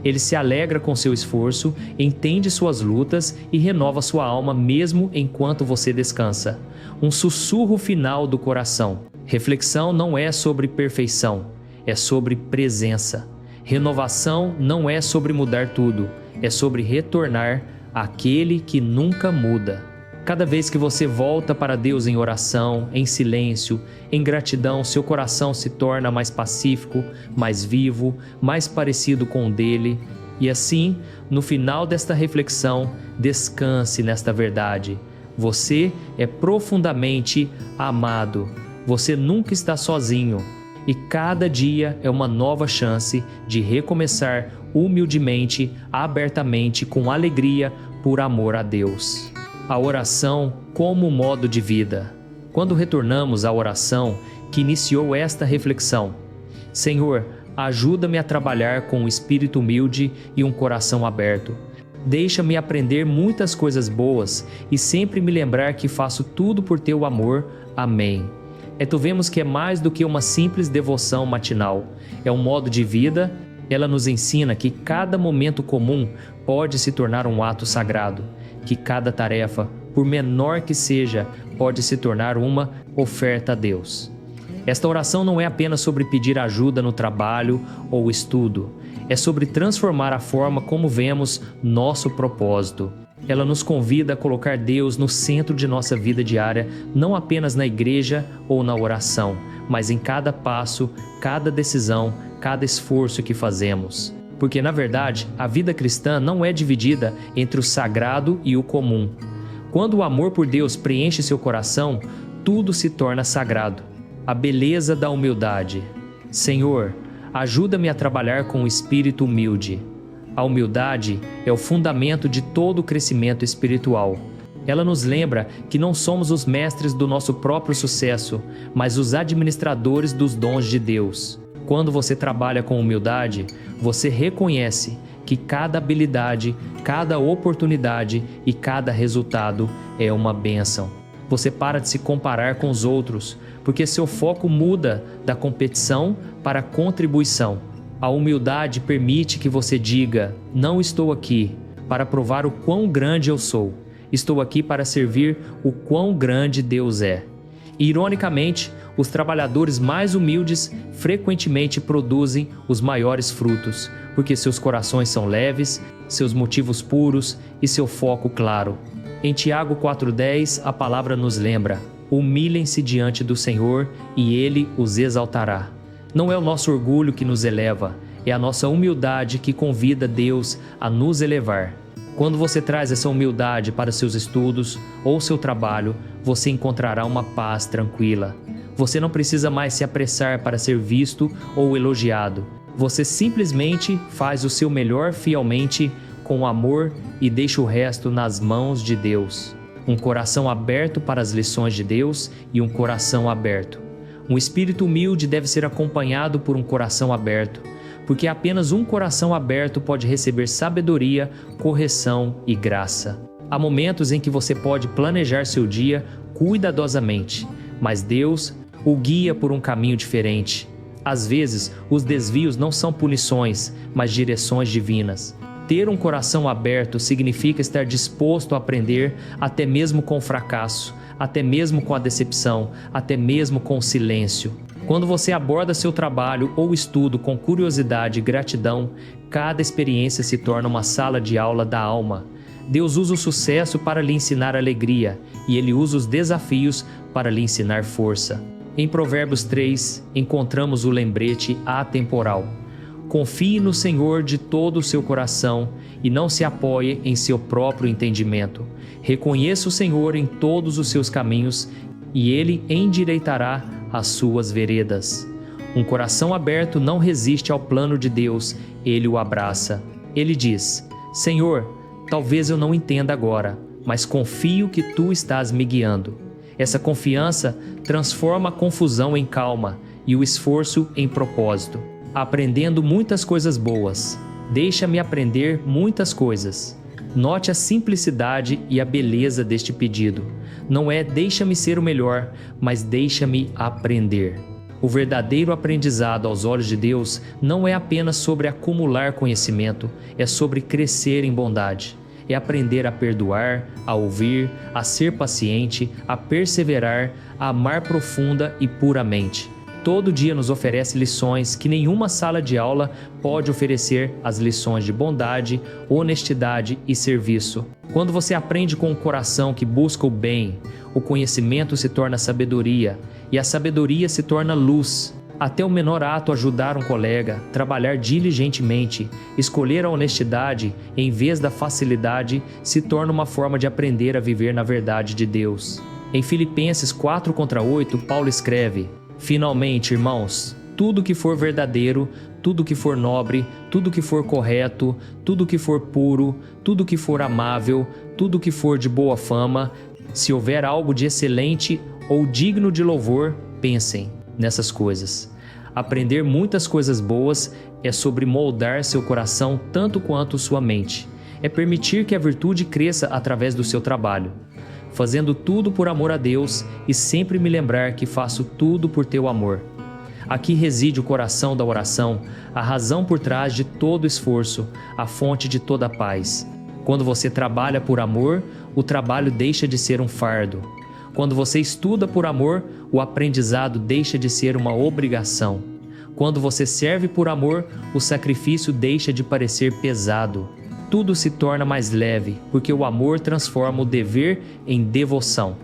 Ele se alegra com seu esforço, entende suas lutas e renova sua alma mesmo enquanto você descansa. Um sussurro final do coração. Reflexão não é sobre perfeição, é sobre presença. Renovação não é sobre mudar tudo, é sobre retornar àquele que nunca muda. Cada vez que você volta para Deus em oração, em silêncio, em gratidão, seu coração se torna mais pacífico, mais vivo, mais parecido com o dele. E assim, no final desta reflexão, descanse nesta verdade. Você é profundamente amado. Você nunca está sozinho. E cada dia é uma nova chance de recomeçar humildemente, abertamente, com alegria, por amor a Deus. A oração como modo de vida. Quando retornamos à oração que iniciou esta reflexão, Senhor, ajuda-me a trabalhar com um espírito humilde e um coração aberto. Deixa-me aprender muitas coisas boas e sempre me lembrar que faço tudo por teu amor. Amém. Vemos que é mais do que uma simples devoção matinal. É um modo de vida. Ela nos ensina que cada momento comum pode se tornar um ato sagrado, que cada tarefa, por menor que seja, pode se tornar uma oferta a Deus. Esta oração não é apenas sobre pedir ajuda no trabalho ou estudo. É sobre transformar a forma como vemos nosso propósito. Ela nos convida a colocar Deus no centro de nossa vida diária, não apenas na igreja ou na oração, mas em cada passo, cada decisão, cada esforço que fazemos. Porque, na verdade, a vida cristã não é dividida entre o sagrado e o comum. Quando o amor por Deus preenche seu coração, tudo se torna sagrado. A beleza da humildade. Senhor, ajuda-me a trabalhar com um espírito humilde. A humildade é o fundamento de todo o crescimento espiritual. Ela nos lembra que não somos os mestres do nosso próprio sucesso, mas os administradores dos dons de Deus. Quando você trabalha com humildade, você reconhece que cada habilidade, cada oportunidade e cada resultado é uma bênção. Você para de se comparar com os outros, porque seu foco muda da competição para a contribuição. A humildade permite que você diga: não estou aqui para provar o quão grande eu sou. Estou aqui para servir o quão grande Deus é. E, ironicamente, os trabalhadores mais humildes frequentemente produzem os maiores frutos, porque seus corações são leves, seus motivos puros e seu foco claro. Em Tiago 4,10, a palavra nos lembra: humilhem-se diante do Senhor e Ele os exaltará. Não é o nosso orgulho que nos eleva, é a nossa humildade que convida Deus a nos elevar. Quando você traz essa humildade para seus estudos ou seu trabalho, você encontrará uma paz tranquila. Você não precisa mais se apressar para ser visto ou elogiado. Você simplesmente faz o seu melhor fielmente, com amor, e deixa o resto nas mãos de Deus. Um coração aberto para as lições de Deus e um coração aberto. Um espírito humilde deve ser acompanhado por um coração aberto, porque apenas um coração aberto pode receber sabedoria, correção e graça. Há momentos em que você pode planejar seu dia cuidadosamente, mas Deus o guia por um caminho diferente. Às vezes, os desvios não são punições, mas direções divinas. Ter um coração aberto significa estar disposto a aprender até mesmo com o fracasso, até mesmo com a decepção, até mesmo com o silêncio. Quando você aborda seu trabalho ou estudo com curiosidade e gratidão, cada experiência se torna uma sala de aula da alma. Deus usa o sucesso para lhe ensinar alegria, e Ele usa os desafios para lhe ensinar força. Em Provérbios 3, encontramos o lembrete atemporal. Confie no Senhor de todo o seu coração e não se apoie em seu próprio entendimento. Reconheça o Senhor em todos os seus caminhos e Ele endireitará as suas veredas. Um coração aberto não resiste ao plano de Deus, ele o abraça. Ele diz: Senhor, talvez eu não entenda agora, mas confio que Tu estás me guiando. Essa confiança transforma a confusão em calma e o esforço em propósito. Aprendendo muitas coisas boas. Deixa-me aprender muitas coisas. Note a simplicidade e a beleza deste pedido. Não é deixa-me ser o melhor, mas deixa-me aprender. O verdadeiro aprendizado aos olhos de Deus não é apenas sobre acumular conhecimento, é sobre crescer em bondade. É aprender a perdoar, a ouvir, a ser paciente, a perseverar, a amar profunda e puramente. Todo dia nos oferece lições que nenhuma sala de aula pode oferecer, as lições de bondade, honestidade e serviço. Quando você aprende com um coração que busca o bem, o conhecimento se torna sabedoria e a sabedoria se torna luz. Até o menor ato ajudar um colega, trabalhar diligentemente, escolher a honestidade em vez da facilidade se torna uma forma de aprender a viver na verdade de Deus. Em Filipenses 4:8, Paulo escreve: Finalmente, irmãos, tudo que for verdadeiro, tudo que for nobre, tudo que for correto, tudo que for puro, tudo que for amável, tudo que for de boa fama, se houver algo de excelente ou digno de louvor, pensem nessas coisas. Aprender muitas coisas boas é sobre moldar seu coração tanto quanto sua mente. É permitir que a virtude cresça através do seu trabalho. Fazendo tudo por amor a Deus e sempre me lembrar que faço tudo por teu amor. Aqui reside o coração da oração, a razão por trás de todo esforço, a fonte de toda paz. Quando você trabalha por amor, o trabalho deixa de ser um fardo. Quando você estuda por amor, o aprendizado deixa de ser uma obrigação. Quando você serve por amor, o sacrifício deixa de parecer pesado. Tudo se torna mais leve, porque o amor transforma o dever em devoção.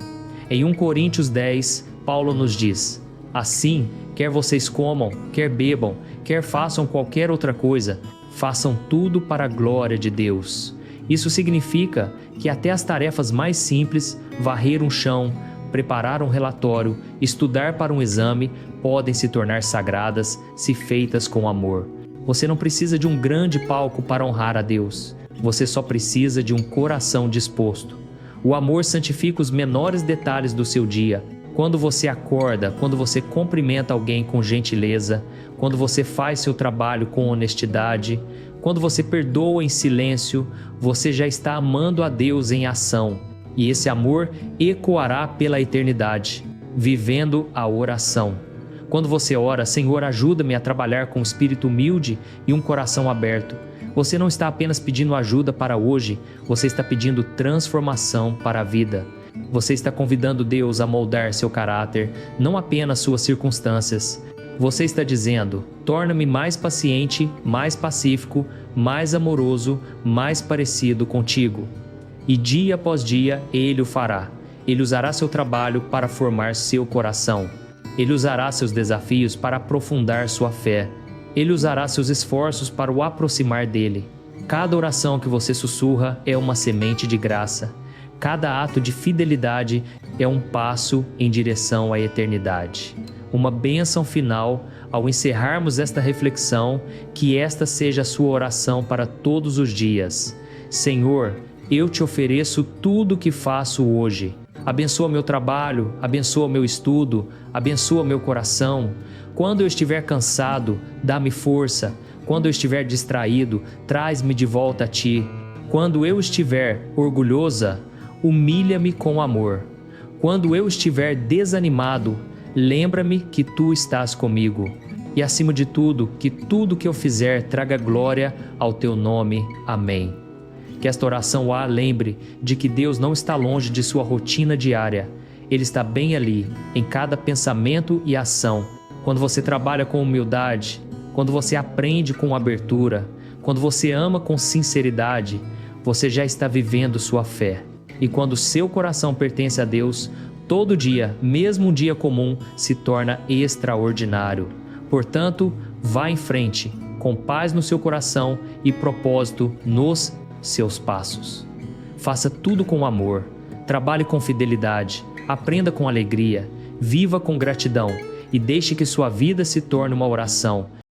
Em 1 Coríntios 10, Paulo nos diz: assim, quer vocês comam, quer bebam, quer façam qualquer outra coisa, façam tudo para a glória de Deus. Isso significa que até as tarefas mais simples, varrer um chão, preparar um relatório, estudar para um exame, podem se tornar sagradas se feitas com amor. Você não precisa de um grande palco para honrar a Deus. Você só precisa de um coração disposto. O amor santifica os menores detalhes do seu dia. Quando você acorda, quando você cumprimenta alguém com gentileza, quando você faz seu trabalho com honestidade, quando você perdoa em silêncio, você já está amando a Deus em ação. E esse amor ecoará pela eternidade, vivendo a oração. Quando você ora, Senhor, ajuda-me a trabalhar com um espírito humilde e um coração aberto. Você não está apenas pedindo ajuda para hoje, você está pedindo transformação para a vida. Você está convidando Deus a moldar seu caráter, não apenas suas circunstâncias. Você está dizendo: torna-me mais paciente, mais pacífico, mais amoroso, mais parecido contigo. E dia após dia Ele o fará. Ele usará seu trabalho para formar seu coração. Ele usará seus desafios para aprofundar sua fé. Ele usará seus esforços para o aproximar dele. Cada oração que você sussurra é uma semente de graça. Cada ato de fidelidade é um passo em direção à eternidade. Uma bênção final ao encerrarmos esta reflexão, que esta seja a sua oração para todos os dias. Senhor, eu te ofereço tudo o que faço hoje. Abençoa meu trabalho, abençoa meu estudo, abençoa meu coração. Quando eu estiver cansado, dá-me força. Quando eu estiver distraído, traz-me de volta a ti. Quando eu estiver orgulhosa, humilha-me com amor. Quando eu estiver desanimado, lembra-me que tu estás comigo. E acima de tudo que eu fizer traga glória ao teu nome. Amém. Que esta oração a lembre de que Deus não está longe de sua rotina diária. Ele está bem ali, em cada pensamento e ação. Quando você trabalha com humildade, quando você aprende com abertura, quando você ama com sinceridade, você já está vivendo sua fé. E quando seu coração pertence a Deus, todo dia, mesmo um dia comum, se torna extraordinário. Portanto, vá em frente, com paz no seu coração e propósito nos seus passos. Faça tudo com amor, trabalhe com fidelidade, aprenda com alegria, viva com gratidão e deixe que sua vida se torne uma oração